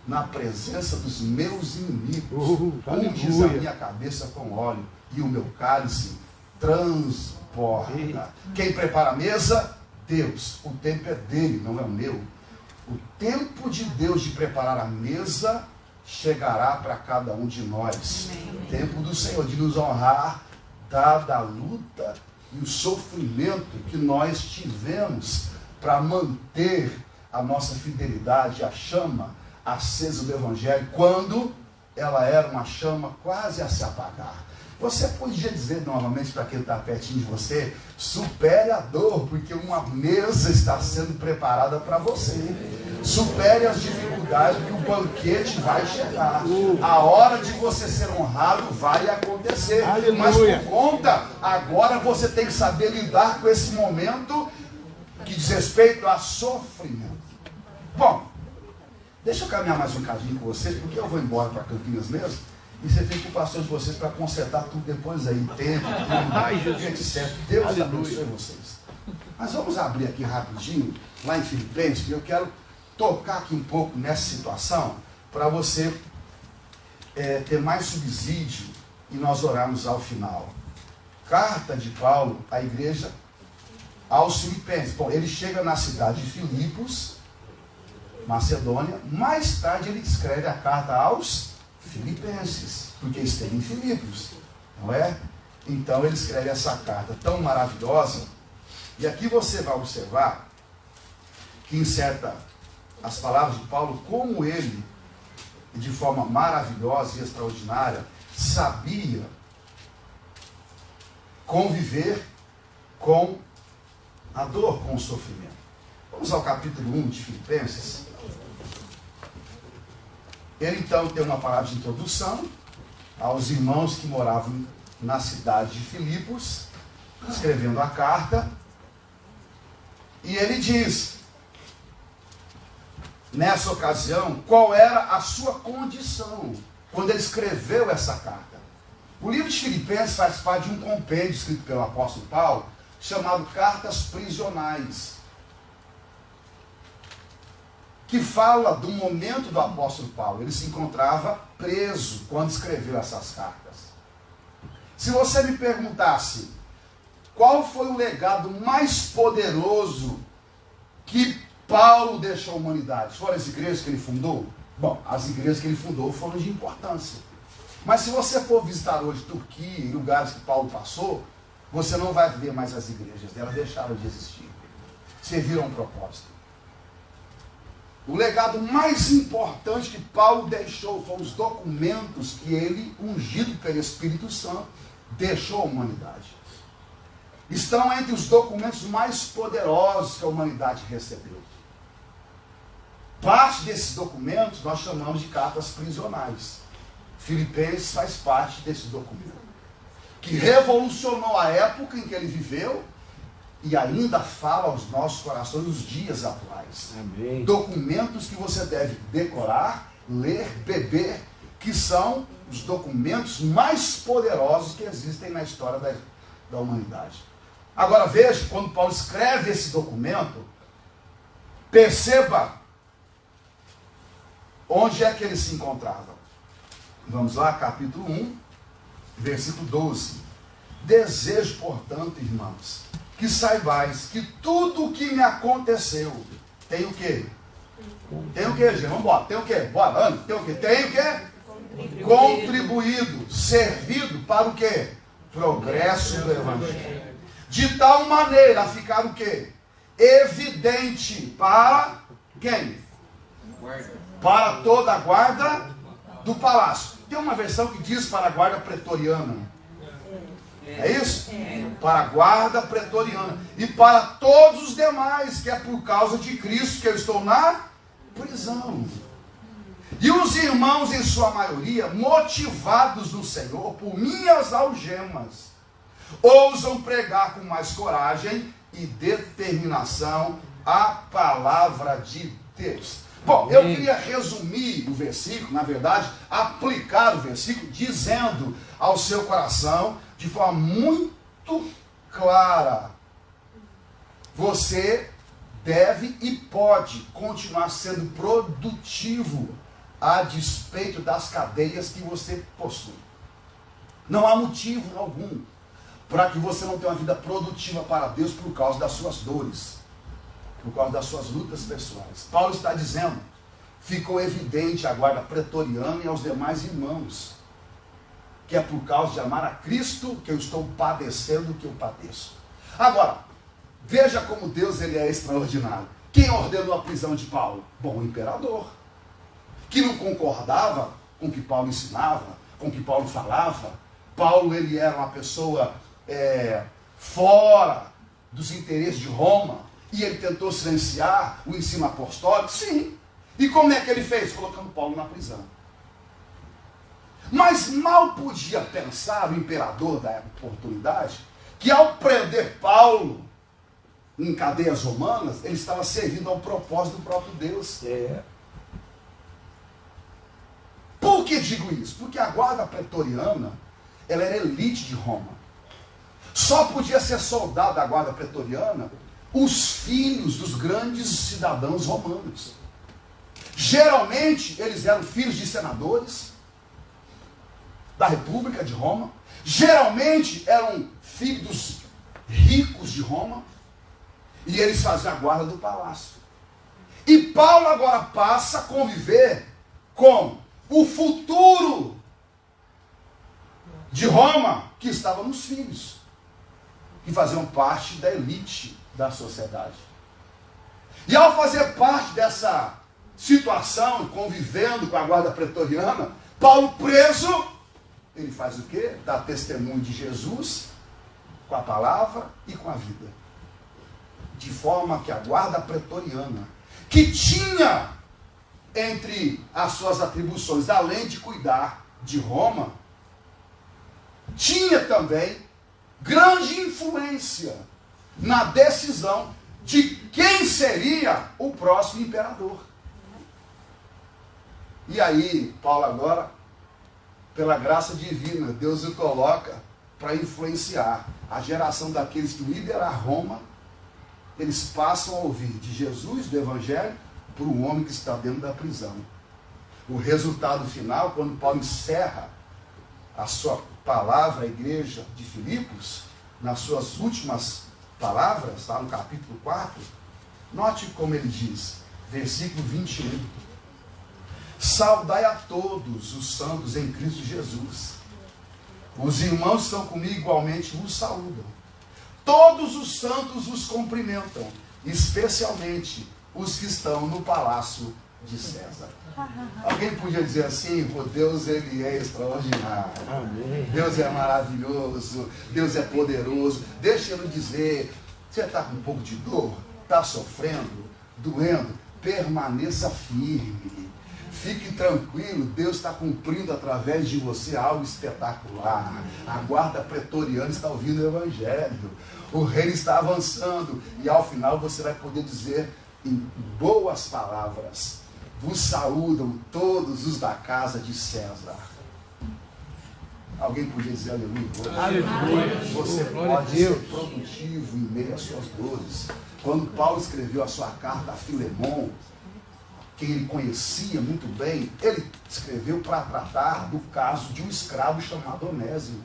na presença dos meus inimigos, unges a minha cabeça com óleo e o meu cálice transborda. Quem prepara a mesa? Deus. O tempo é dele, não é o meu. O tempo de Deus de preparar a mesa chegará para cada um de nós. O tempo do Senhor de nos honrar, dada a luta e o sofrimento que nós tivemos para manter a nossa fidelidade à chama acesa do Evangelho, quando ela era uma chama quase a se apagar. Você podia dizer novamente para quem está pertinho de você: supere a dor, porque uma mesa está sendo preparada para você. Supere as dificuldades, porque o banquete vai chegar. A hora de você ser honrado vai acontecer. Aleluia. Mas por conta, agora você tem que saber lidar com esse momento que diz respeito a sofrimento. Bom, deixa eu caminhar mais um bocadinho com vocês, porque eu vou embora para Campinas mesmo, e você fica com o pastor de vocês para consertar tudo depois aí, tempo, etc. Deus abençoe vocês. Mas vamos abrir aqui rapidinho, lá em Filipenses, porque eu quero tocar aqui um pouco nessa situação, para você ter mais subsídio e nós orarmos ao final. Carta de Paulo à igreja aos Filipenses. Bom, ele chega na cidade de Filipos, Macedônia. Mais tarde ele escreve a carta aos Filipenses, porque esteve em Filipos, não é? Então ele escreve essa carta tão maravilhosa. E aqui você vai observar que inserta as palavras de Paulo, como ele, de forma maravilhosa e extraordinária, sabia conviver com a dor, com o sofrimento. Vamos ao capítulo 1 de Filipenses. Ele então tem uma palavra de introdução aos irmãos que moravam na cidade de Filipos, escrevendo a carta. E ele diz, nessa ocasião, qual era a sua condição quando ele escreveu essa carta. O livro de Filipenses faz parte de um compêndio escrito pelo apóstolo Paulo, chamado Cartas Prisionais, que fala do momento do apóstolo Paulo. Ele se encontrava preso quando escreveu essas cartas. Se você me perguntasse qual foi o legado mais poderoso que Paulo deixou à humanidade, foram as igrejas que ele fundou? Bom, as igrejas que ele fundou foram de importância. Mas se você for visitar hoje Turquia e lugares que Paulo passou, você não vai ver mais as igrejas, elas deixaram de existir. Serviram a um propósito. O legado mais importante que Paulo deixou foram os documentos que ele, ungido pelo Espírito Santo, deixou à humanidade. Estão entre os documentos mais poderosos que a humanidade recebeu. Parte desses documentos nós chamamos de cartas prisionais. Filipenses faz parte desse documento, que revolucionou a época em que ele viveu e ainda fala aos nossos corações nos dias atuais. Amém. Documentos que você deve decorar, ler, beber, que são os documentos mais poderosos que existem na história da humanidade. Agora veja, quando Paulo escreve esse documento, perceba onde é que ele se encontrava. Vamos lá, capítulo 1, versículo 12. Desejo, portanto, irmãos, que saibais que tudo o que me aconteceu tem o quê? Tem o quê, gente? Vamos embora. Tem o quê? Bora, anda. Tem o quê? Tem o quê? Contribuído, servido para o quê? Progresso do Evangelho. De tal maneira a ficar o quê? Evidente para quem? Para toda a guarda do palácio. Tem uma versão que diz para a guarda pretoriana. É isso? Para a guarda pretoriana. E para todos os demais, que é por causa de Cristo que eu estou na prisão. E os irmãos, em sua maioria, motivados no Senhor por minhas algemas, ousam pregar com mais coragem e determinação a palavra de Deus. Bom, eu queria resumir o versículo, na verdade, aplicar o versículo, dizendo ao seu coração, de forma muito clara, você deve e pode continuar sendo produtivo a despeito das cadeias que você possui. Não há motivo algum para que você não tenha uma vida produtiva para Deus por causa das suas dores, por causa das suas lutas pessoais. Paulo está dizendo, ficou evidente à guarda pretoriana e aos demais irmãos, que é por causa de amar a Cristo que eu estou padecendo o que eu padeço. Agora, veja como Deus ele é extraordinário. Quem ordenou a prisão de Paulo? Bom, o imperador, que não concordava com o que Paulo ensinava, com o que Paulo falava. Paulo ele era uma pessoa fora dos interesses de Roma, e ele tentou silenciar o ensino apostólico? Sim. E como é que ele fez? Colocando Paulo na prisão. Mas mal podia pensar o imperador da oportunidade que ao prender Paulo em cadeias romanas, ele estava servindo ao propósito do próprio Deus. Por que digo isso? Porque a guarda pretoriana, ela era elite de Roma. Só podia ser soldado da guarda pretoriana os filhos dos grandes cidadãos romanos. Geralmente, eles eram filhos de senadores da República de Roma. Geralmente, eram filhos dos ricos de Roma. E eles faziam a guarda do palácio. E Paulo agora passa a conviver com o futuro de Roma, que estava nos filhos, que faziam parte da elite da sociedade. E ao fazer parte dessa situação, convivendo com a guarda pretoriana, Paulo preso, ele faz o quê? Dá testemunho de Jesus com a palavra e com a vida. De forma que a guarda pretoriana, que tinha entre as suas atribuições, além de cuidar de Roma, tinha também grande influência na decisão de quem seria o próximo imperador. E aí, Paulo agora, pela graça divina, Deus o coloca para influenciar a geração daqueles que lideram Roma. Eles passam a ouvir de Jesus, do Evangelho, para um homem que está dentro da prisão. O resultado final, quando Paulo encerra a sua palavra à igreja de Filipos, nas suas últimas palavras, está no capítulo 4, note como ele diz, versículo 21. Saudai a todos os santos em Cristo Jesus. Os irmãos que estão comigo igualmente vos saúdam. Todos os santos os cumprimentam, especialmente os que estão no palácio de César. Alguém podia dizer assim, pô, Deus ele é extraordinário. Amém. Deus é maravilhoso, Deus é poderoso. Deixa eu dizer, você está com um pouco de dor, está sofrendo, doendo, permaneça firme. Fique tranquilo, Deus está cumprindo através de você algo espetacular. A guarda pretoriana está ouvindo o Evangelho. O reino está avançando. E ao final você vai poder dizer em boas palavras: vos saúdam todos os da casa de César. Alguém podia dizer aleluia? Aleluia. Você pode ser produtivo em meio às suas dores. Quando Paulo escreveu a sua carta a Filemon, quem ele conhecia muito bem, ele escreveu para tratar do caso de um escravo chamado Onésimo.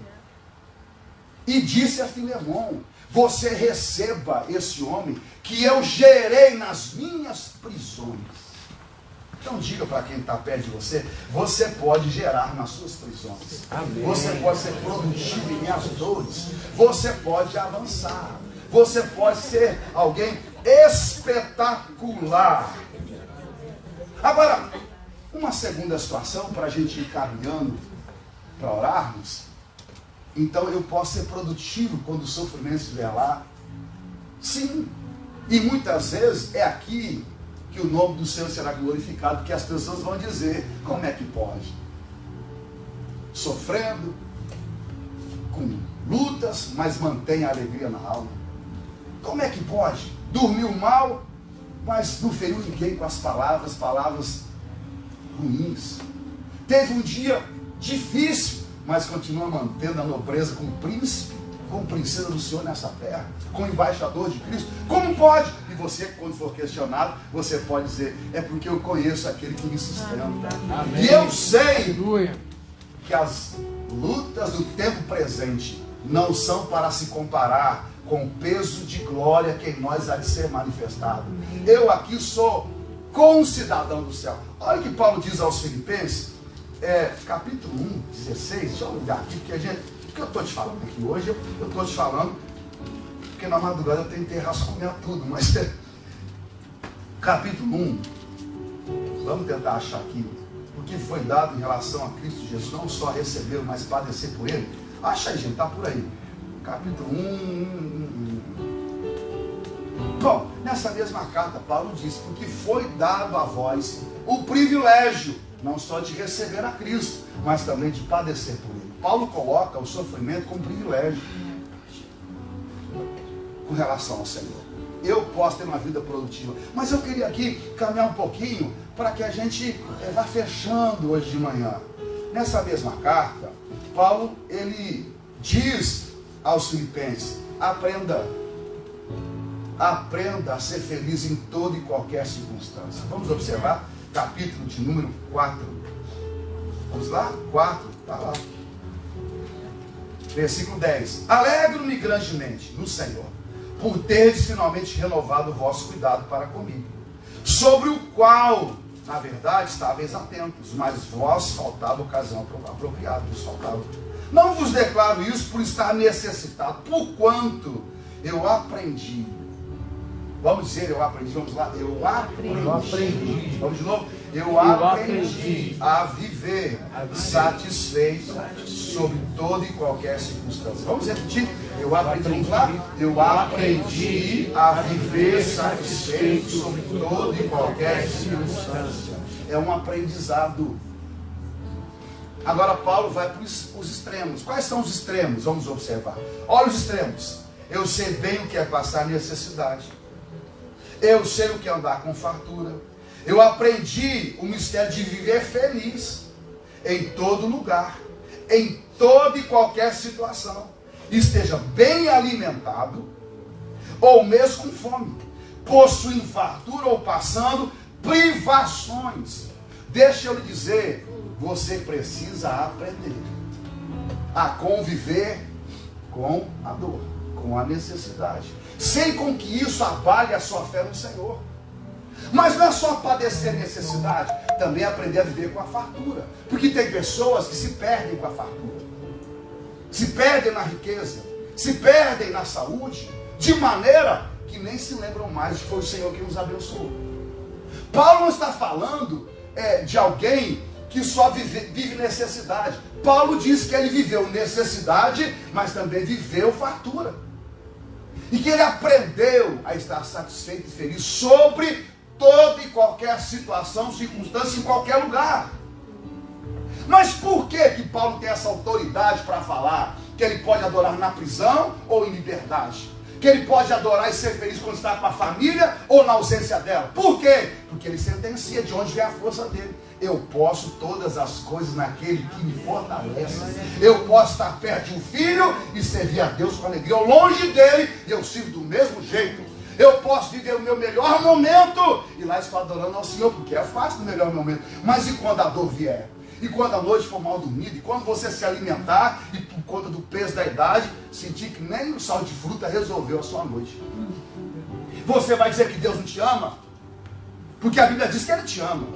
E disse a Filemon: você receba esse homem que eu gerei nas minhas prisões. Então diga para quem está perto de você: você pode gerar nas suas prisões. Amém. Você pode ser produtivo em minhas dores. Você pode avançar. Você pode ser alguém espetacular. Agora, uma segunda situação para a gente ir caminhando para orarmos. Então eu posso ser produtivo quando o sofrimento estiver lá? Sim. E muitas vezes é aqui que o nome do Senhor será glorificado, porque as pessoas vão dizer: como é que pode? Sofrendo, com lutas, mas mantém a alegria na alma. Como é que pode? Dormiu mal, mas não feriu ninguém com as palavras ruins. Teve um dia difícil, mas continua mantendo a nobreza com o príncipe, com princesa do Senhor nessa terra, com o embaixador de Cristo. Como pode? E você, quando for questionado, você pode dizer: é porque eu conheço aquele que me sustenta. Amém. E eu sei que as lutas do tempo presente não são para se comparar com o peso de glória que em nós há de ser manifestado. Eu aqui sou concidadão do céu. Olha o que Paulo diz aos Filipenses, capítulo 1, 16. Deixa eu olhar aqui, porque eu estou te falando aqui hoje, eu estou te falando, porque na madrugada eu tentei raciocinar tudo, mas capítulo 1, vamos tentar achar aqui, o que foi dado em relação a Cristo Jesus, não só receber, mas padecer por Ele. Acha aí, gente, está por aí. Capítulo 1. Bom, nessa mesma carta, Paulo diz: porque foi dado a vós o privilégio, não só de receber a Cristo, mas também de padecer por Ele. Paulo coloca o sofrimento como privilégio com relação ao Senhor. Eu posso ter uma vida produtiva, mas eu queria aqui caminhar um pouquinho para que a gente vá fechando hoje de manhã. Nessa mesma carta, Paulo, ele diz aos Filipenses: aprenda a ser feliz em toda e qualquer circunstância. Vamos observar capítulo de número 4. Vamos lá? 4, está lá. Versículo 10. Alegro-me grandemente no Senhor, por teres finalmente renovado o vosso cuidado para comigo, sobre o qual, na verdade, estáveis atentos, mas vós faltava ocasião apropriada, vos faltava. Não vos declaro isso por estar necessitado, porquanto eu aprendi. Vamos dizer, eu aprendi, vamos lá. Eu aprendi. Vamos de novo. Eu aprendi a viver satisfeito sobre toda e qualquer circunstância. Vamos repetir. Eu aprendi, vamos lá. Eu aprendi a viver satisfeito sobre toda e qualquer circunstância. É um aprendizado. Agora Paulo vai para os extremos. Quais são os extremos? Vamos observar. Olha os extremos. Eu sei bem o que é passar necessidade. Eu sei o que é andar com fartura. Eu aprendi o mistério de viver feliz em todo lugar, em toda e qualquer situação. Esteja bem alimentado ou mesmo com fome, possuindo fartura ou passando privações. Deixa eu lhe dizer, você precisa aprender a conviver com a dor, com a necessidade, sem com que isso abale a sua fé no Senhor. Mas não é só padecer necessidade, também aprender a viver com a fartura. Porque tem pessoas que se perdem com a fartura, se perdem na riqueza, se perdem na saúde, de maneira que nem se lembram mais de que foi o Senhor que nos abençoou. Paulo não está falando de alguém que só vive necessidade. Paulo diz que ele viveu necessidade, mas também viveu fartura. E que ele aprendeu a estar satisfeito e feliz sobre toda e qualquer situação, circunstância, em qualquer lugar. Mas por que Paulo tem essa autoridade para falar que ele pode adorar na prisão ou em liberdade? Que ele pode adorar e ser feliz quando está com a família ou na ausência dela? Por quê? Porque ele sentencia de onde vem a força dele. Eu posso todas as coisas naquele que me fortalece. Eu posso estar perto de um filho e servir a Deus com alegria. Ou longe dele, eu sirvo do mesmo jeito. Eu posso viver o meu melhor momento e lá estou adorando ao Senhor, porque é fácil no melhor momento. Mas e quando a dor vier? E quando a noite for mal dormida? E quando você se alimentar e por conta do peso da idade, sentir que nem o sal de fruta resolveu a sua noite? Você vai dizer que Deus não te ama? Porque a Bíblia diz que Ele te ama.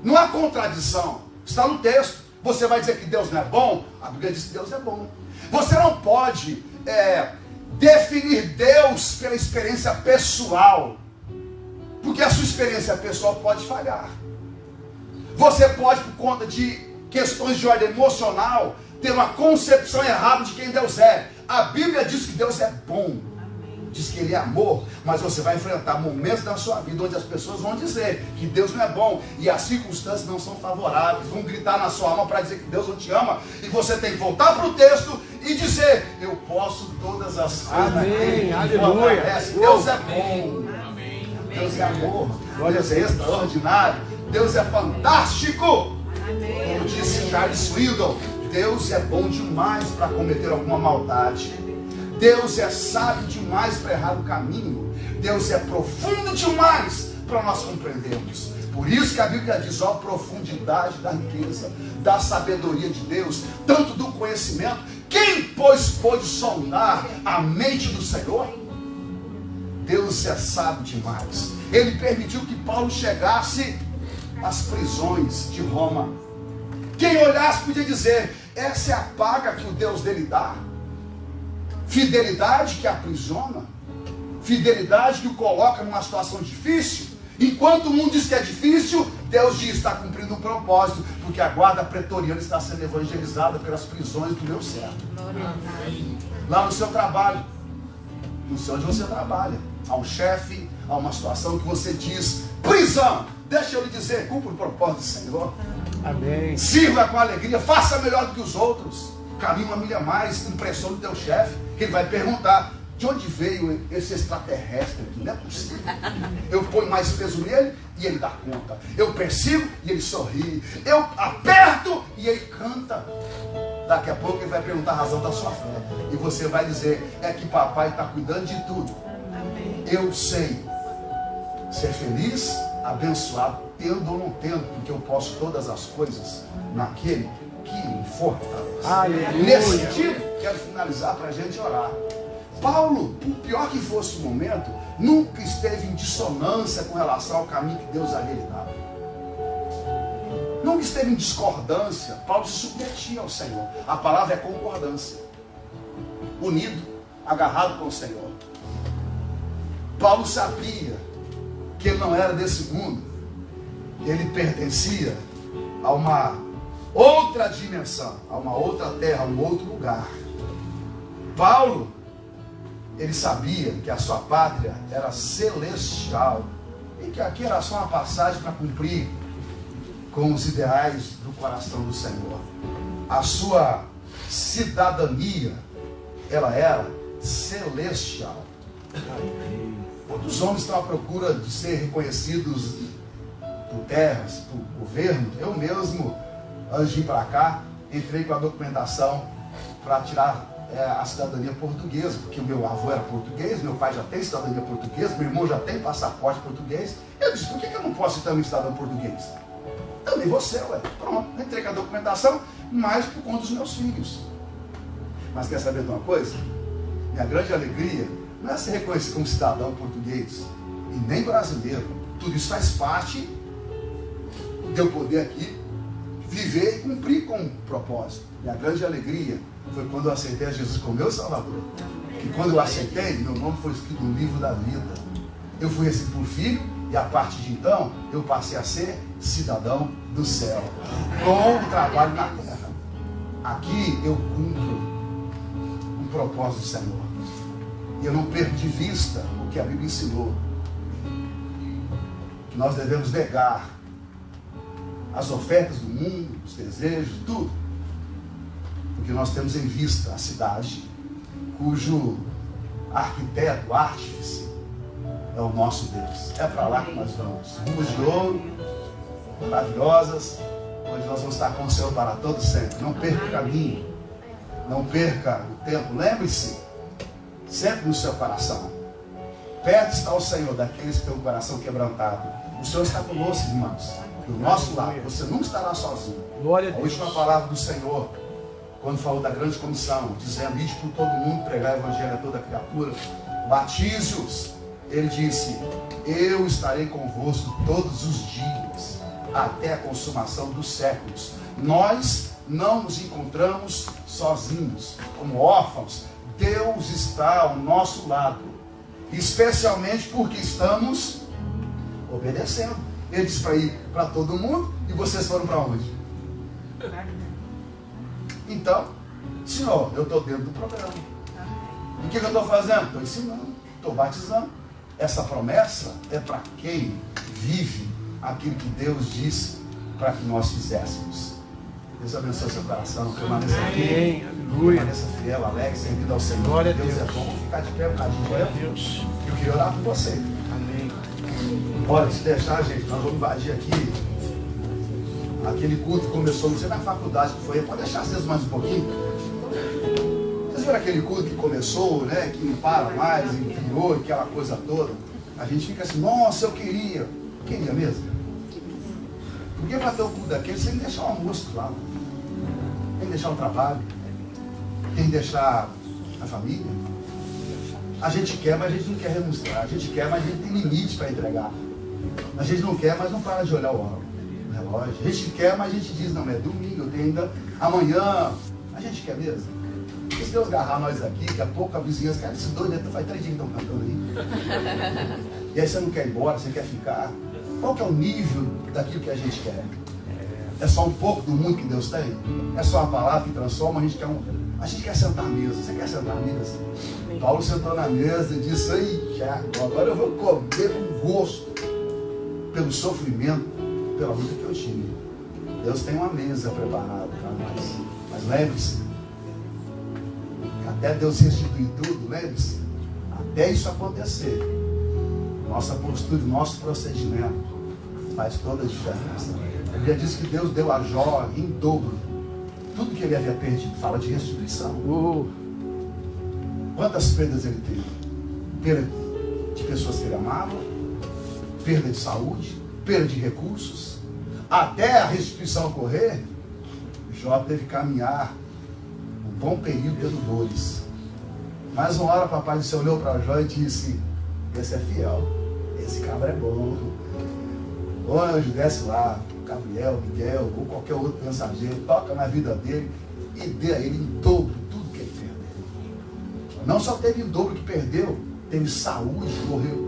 Não há contradição. Está no texto. Você vai dizer que Deus não é bom? A Bíblia diz que Deus é bom. Você não pode definir Deus pela experiência pessoal, porque a sua experiência pessoal pode falhar. Você pode, por conta de questões de ordem emocional, ter uma concepção errada de quem Deus é. A Bíblia diz que Deus é bom, diz que Ele é amor, mas você vai enfrentar momentos da sua vida onde as pessoas vão dizer que Deus não é bom e as circunstâncias não são favoráveis, vão gritar na sua alma para dizer que Deus não te ama, e você tem que voltar para o texto e dizer: eu posso todas as coisas. Amém, aleluia. Deus é bom, Deus é amor, Deus é extraordinário, Deus é fantástico. Como disse Charles Swindoll, Deus é bom demais para cometer alguma maldade. Deus é sábio demais para errar o caminho. Deus é profundo demais para nós compreendermos. Por isso que a Bíblia diz: ó, profundidade da riqueza, da sabedoria de Deus, tanto do conhecimento. Quem, pois, pôde sondar a mente do Senhor? Deus é sábio demais. Ele permitiu que Paulo chegasse às prisões de Roma. Quem olhasse podia dizer: essa é a paga que o Deus dele dá. Fidelidade que aprisiona, fidelidade que o coloca numa situação difícil. Enquanto o mundo diz que é difícil, Deus diz: está cumprindo um propósito, porque a guarda pretoriana está sendo evangelizada pelas prisões do meu servo. Lá no seu trabalho, no seu onde você trabalha, há um chefe, há uma situação que você diz: prisão, deixa eu lhe dizer, cumpra o propósito do Senhor. Amém. Sirva com alegria, faça melhor do que os outros, caminhe uma milha mais, impressione o teu chefe, que ele vai perguntar: de onde veio esse extraterrestre aqui? Não é possível. Eu ponho mais peso nele e ele dá conta. Eu persigo e ele sorri. Eu aperto e ele canta. Daqui a pouco ele vai perguntar a razão da sua fé. E você vai dizer: é que papai está cuidando de tudo. Eu sei ser feliz, abençoado, tendo ou não tendo, porque eu posso todas as coisas naquele que me fortalece. Aleluia. Nesse sentido, quero finalizar para a gente orar. Paulo, por pior que fosse o momento, nunca esteve em dissonância com relação ao caminho que Deus havia lhe dado. Nunca esteve em discordância. Paulo se submetia ao Senhor. A palavra é concordância. Unido, agarrado com o Senhor. Paulo sabia que ele não era desse mundo. Ele pertencia a uma outra dimensão, a uma outra terra, a um outro lugar. Paulo, ele sabia que a sua pátria era celestial e que aqui era só uma passagem para cumprir com os ideais do coração do Senhor. A sua cidadania, ela era celestial. Quantos homens estão à procura de ser reconhecidos por terras, por governo? Eu mesmo, antes de ir para cá, entrei com a documentação para tirar a cidadania portuguesa, porque o meu avô era português, meu pai já tem cidadania portuguesa, meu irmão já tem passaporte português. Eu disse, por que eu não posso ser também cidadão português? Também você, ué. Pronto, entrei com a documentação, mas por conta dos meus filhos. Mas quer saber de uma coisa? Minha grande alegria não é ser reconhecido como cidadão português e nem brasileiro. Tudo isso faz parte de eu poder aqui viver e cumprir com o propósito. Minha grande alegria foi quando eu aceitei a Jesus como meu Salvador. E quando eu aceitei, meu nome foi escrito no livro da vida. Eu fui recebido por filho e a partir de então eu passei a ser cidadão do céu, com o trabalho na terra. Aqui eu cumpro um propósito do Senhor. E eu não perco de vista o que a Bíblia ensinou. Que nós devemos negar as ofertas do mundo, os desejos, tudo. Porque nós temos em vista a cidade cujo arquiteto, artífice, é o nosso Deus. É para lá que nós vamos. Ruas de ouro, maravilhosas, onde nós vamos estar com o Senhor para todo sempre. Não perca o caminho. Não perca o tempo. Lembre-se, sempre no seu coração. Perto está o Senhor daqueles que têm o coração quebrantado. O Senhor está conosco, irmãos. Do nosso lado. Você nunca estará sozinho. Glória a Deus. A última palavra do Senhor, quando falou da grande comissão, dizendo, ide por todo mundo, pregar o evangelho a toda criatura, batize-os. Ele disse, eu estarei convosco todos os dias, até a consumação dos séculos. Nós não nos encontramos sozinhos, como órfãos. Deus está ao nosso lado, especialmente porque estamos obedecendo. Ele disse para ir para todo mundo, e vocês foram para onde? Então, Senhor, eu estou dentro do programa. E o que eu estou fazendo? Estou ensinando, estou batizando. Essa promessa é para quem vive aquilo que Deus disse para que nós fizéssemos. Deus abençoe seu coração, permaneça aqui, permaneça fiel, alegre, servindo ao Senhor. Glória a Deus Deus. é bom. Vamos ficar de pé um bocadinho. Glória a Deus. Eu queria orar por você. Amém. Olha, se deixar, gente, nós vamos invadir aqui aquele culto que começou, não sei na faculdade que foi, pode deixar aceso mais um pouquinho. Vocês viram aquele culto que começou, né, que não para mais, enviou, aquela coisa toda? A gente fica assim, nossa, eu queria mesmo. Por que para ter o culto daquele sem deixar o almoço claro? Tem que deixar o trabalho, tem que deixar a família. A gente quer, mas a gente não quer remonstrar. A gente quer, mas a gente tem limite para entregar. A gente não quer, mas não para de olhar o relógio. A gente quer, mas a gente diz, não, é domingo, eu tenho ainda amanhã. A gente quer mesmo. Se Deus agarrar nós aqui, daqui a pouco a vizinhança, cara, esse doido, faz 3 dias que estão cantando aí. E aí você não quer ir embora, você quer ficar. Qual que é o nível daquilo que a gente quer? É só um pouco do mundo que Deus tem? É só uma palavra que transforma? A gente quer sentar à mesa. Você quer sentar à mesa? Paulo sentou na mesa e disse, aí, Tiago, agora eu vou comer com gosto pelo sofrimento, pela luta que eu tive. Deus tem uma mesa preparada para nós. Mas lembre-se, até Deus restituir tudo, lembre-se, até isso acontecer, nossa postura, nosso procedimento faz toda a diferença. A Bíblia diz que Deus deu a Jó em dobro tudo que ele havia perdido. Fala de restituição. Quantas perdas ele teve? Perda de pessoas que ele amava, perda de saúde, perda de recursos. Até a restituição ocorrer, Jó teve que caminhar um bom período tendo dores. Mas uma hora papai do céu olhou para Jó e disse, esse é fiel, esse cabra é bom. O anjo desce lá, Gabriel, Miguel, ou qualquer outro mensageiro, toca na vida dele e dê a ele em dobro tudo que ele perdeu. Não só teve em dobro que perdeu, teve saúde,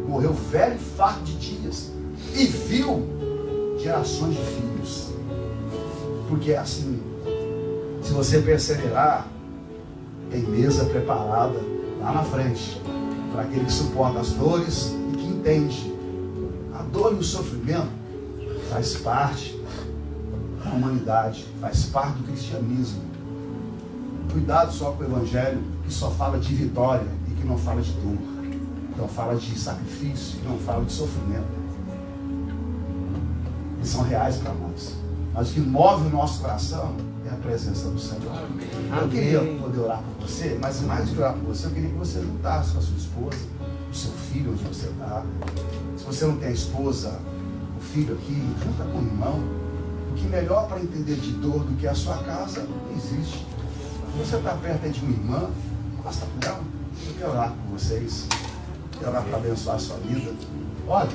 morreu velho e farto de dias. E viu gerações de filhos. Porque é assim, se você perseverar, tem mesa preparada lá na frente, para aquele que suporta as dores e que entende. A dor e o sofrimento faz parte da humanidade, faz parte do cristianismo. Cuidado só com o evangelho que só fala de vitória e que não fala de dor. Então fala de sacrifício, não fala de sofrimento. Eles são reais para nós. Mas o que move o nosso coração é a presença do Senhor. Eu queria poder orar por você, mas mais do que orar por você, eu queria que você juntasse com a sua esposa, o seu filho, onde você está. Se você não tem a esposa, o filho aqui, junta com o irmão. O que melhor para entender de dor do que a sua casa não existe. Se você está perto de uma irmã, basta cuidar. Eu quero orar por vocês. Eu quero orar para abençoar a sua vida. Olha,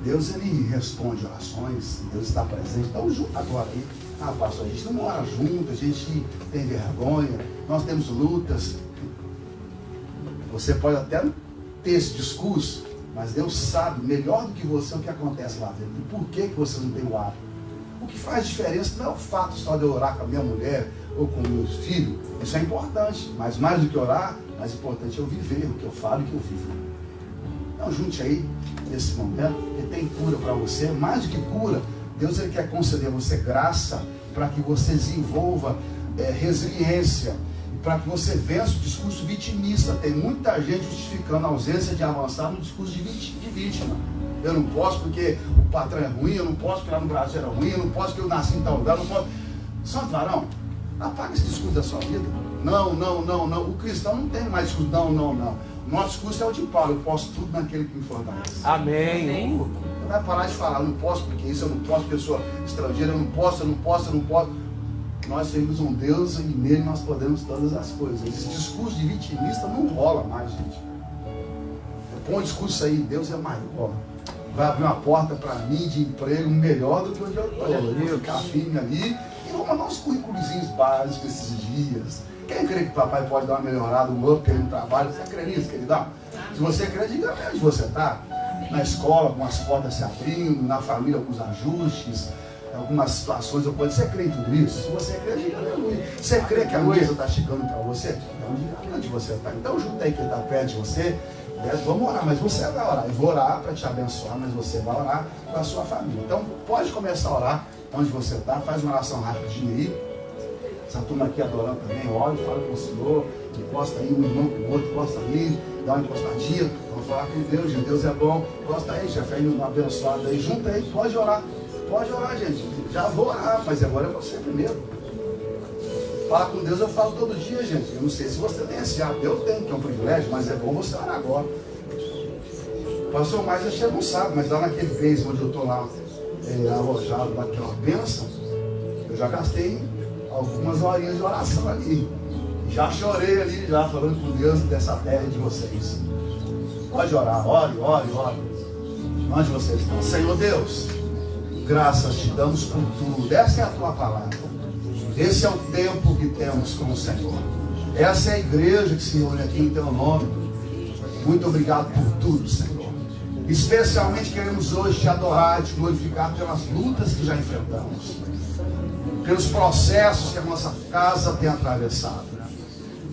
Deus, Ele responde orações, Deus está presente. Então junto agora aí. Ah, pastor, a gente não mora junto, a gente tem vergonha, nós temos lutas. Você pode até ter esse discurso, mas Deus sabe melhor do que você o que acontece lá dentro. E por que você não tem o hábito? O que faz diferença não é o fato só de eu orar com a minha mulher ou com meus filhos. Isso é importante, mas mais do que orar, mais importante é eu viver o que eu falo e o que eu vivo. Então junte aí nesse momento, que tem cura para você. Mais do que cura, Deus Ele quer conceder a você graça para que você desenvolva resiliência, para que você vença o discurso vitimista. Tem muita gente justificando a ausência de avançar no discurso de vítima. Eu não posso porque o patrão é ruim, eu não posso porque lá no Brasil era ruim, eu não posso porque eu nasci em tal lugar, eu não posso. Santo varão, apaga esse discurso da sua vida. Não. O cristão não tem mais discurso, não. Nosso discurso é o de Paulo, eu posso tudo naquele que me fortalece. Amém. Não vai parar de falar, não posso porque isso, eu não posso, pessoa estrangeira, eu não posso. Nós temos um Deus e nele nós podemos todas as coisas. Esse discurso de vitimista não rola mais, gente. Põe um discurso aí, Deus é maior. Vai abrir uma porta para mim de emprego melhor do que onde eu estou. Eu vou ficar firme ali e vou mandar uns currículozinhos básicos esses dias. Quem crê que o papai pode dar uma melhorada, um up no trabalho? Você crê nisso, queridão? Se você crê, diga onde você está. Na escola, com as portas se abrindo, na família, com os ajustes, algumas situações. Você crê em tudo isso? Se você crê, diga aleluia. Você crê que a mesa está chegando para você? Então, diga onde você está. Então, junta aí quem está perto de você. Vamos orar, mas você vai orar. Eu vou orar para te abençoar, mas você vai orar com a sua família. Então, pode começar a orar onde você está. Faz uma oração rapidinha aí. Essa turma aqui adorando também, ora, fala com o Senhor, encosta aí um irmão com o outro, encosta ali, dá uma encostadinha, vamos falar com Deus, gente, Deus é bom, encosta aí, chefe, aí uma abençoada aí, junta aí, pode orar, gente, já vou orar, mas agora é você primeiro. Falar com Deus eu falo todo dia, gente, eu não sei se você tem esse hábito, eu tenho, que é um privilégio, mas é bom você orar agora. Pastor, mas eu chego, não sabe, mas lá naquele base onde eu estou lá, alojado, naquela bênção, eu já gastei algumas horinhas de oração ali. Já chorei ali, já falando com Deus dessa terra de vocês. Pode orar, ore. Onde vocês estão? Senhor Deus, graças te damos por tudo. Essa é a tua palavra. Esse é o tempo que temos com o Senhor. Essa é a igreja que se reúne aqui em teu nome. Muito obrigado por tudo, Senhor. Especialmente queremos hoje te adorar, te glorificar pelas lutas que já enfrentamos, pelos processos que a nossa casa tem atravessado.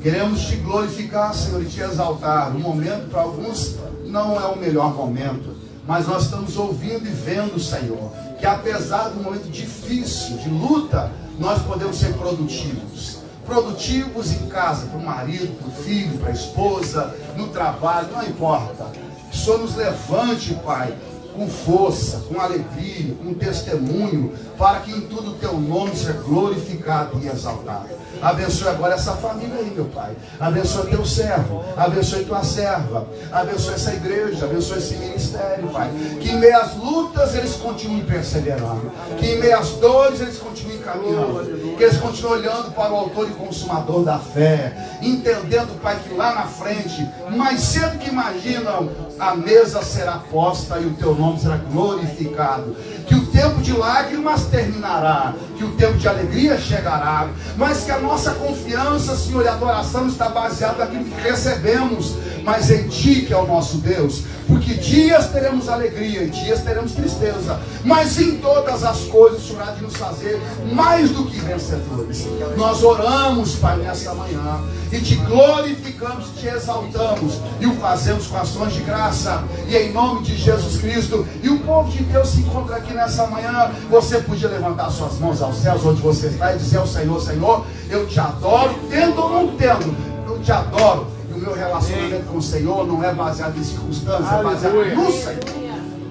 Queremos te glorificar, Senhor, e te exaltar. O momento para alguns não é o melhor momento, mas nós estamos ouvindo e vendo, Senhor, que apesar do momento difícil, de luta, nós podemos ser produtivos. Produtivos em casa, para o marido, para o filho, para a esposa, no trabalho, não importa. Que o Senhor nos levante, Pai, com força, com alegria, com testemunho, para que em tudo o teu nome seja glorificado e exaltado. Abençoe agora essa família aí, meu Pai. Abençoe teu servo, abençoe tua serva, abençoe essa igreja, abençoe esse ministério, Pai. Que em meio às lutas eles continuem perseverando, que em meio às dores eles continuem caminhando, que eles continuem olhando para o autor e consumador da fé, entendendo, Pai, que lá na frente, mais cedo que imaginam, a mesa será posta e o teu nome será glorificado. Que o tempo de lágrimas terminará, que o tempo de alegria chegará, mas que a nossa confiança, Senhor, e adoração está baseada naquilo que recebemos, mas em Ti, que é o nosso Deus. Porque dias teremos alegria e dias teremos tristeza, mas em todas as coisas o Senhor há de nos fazer mais do que vencedores. Nós oramos, Pai, nessa manhã e te glorificamos e te exaltamos e o fazemos com ações de graça e em nome de Jesus Cristo. E o povo de Deus se encontra aqui nessa manhã. Você podia levantar suas mãos aos céus onde você está e dizer ao Senhor: Senhor, eu te adoro, tendo ou não tendo, eu te adoro. meu relacionamento com o Senhor não é baseado em circunstâncias, é baseado Aleluia. no Senhor.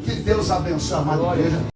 Que Deus abençoe a amada igreja.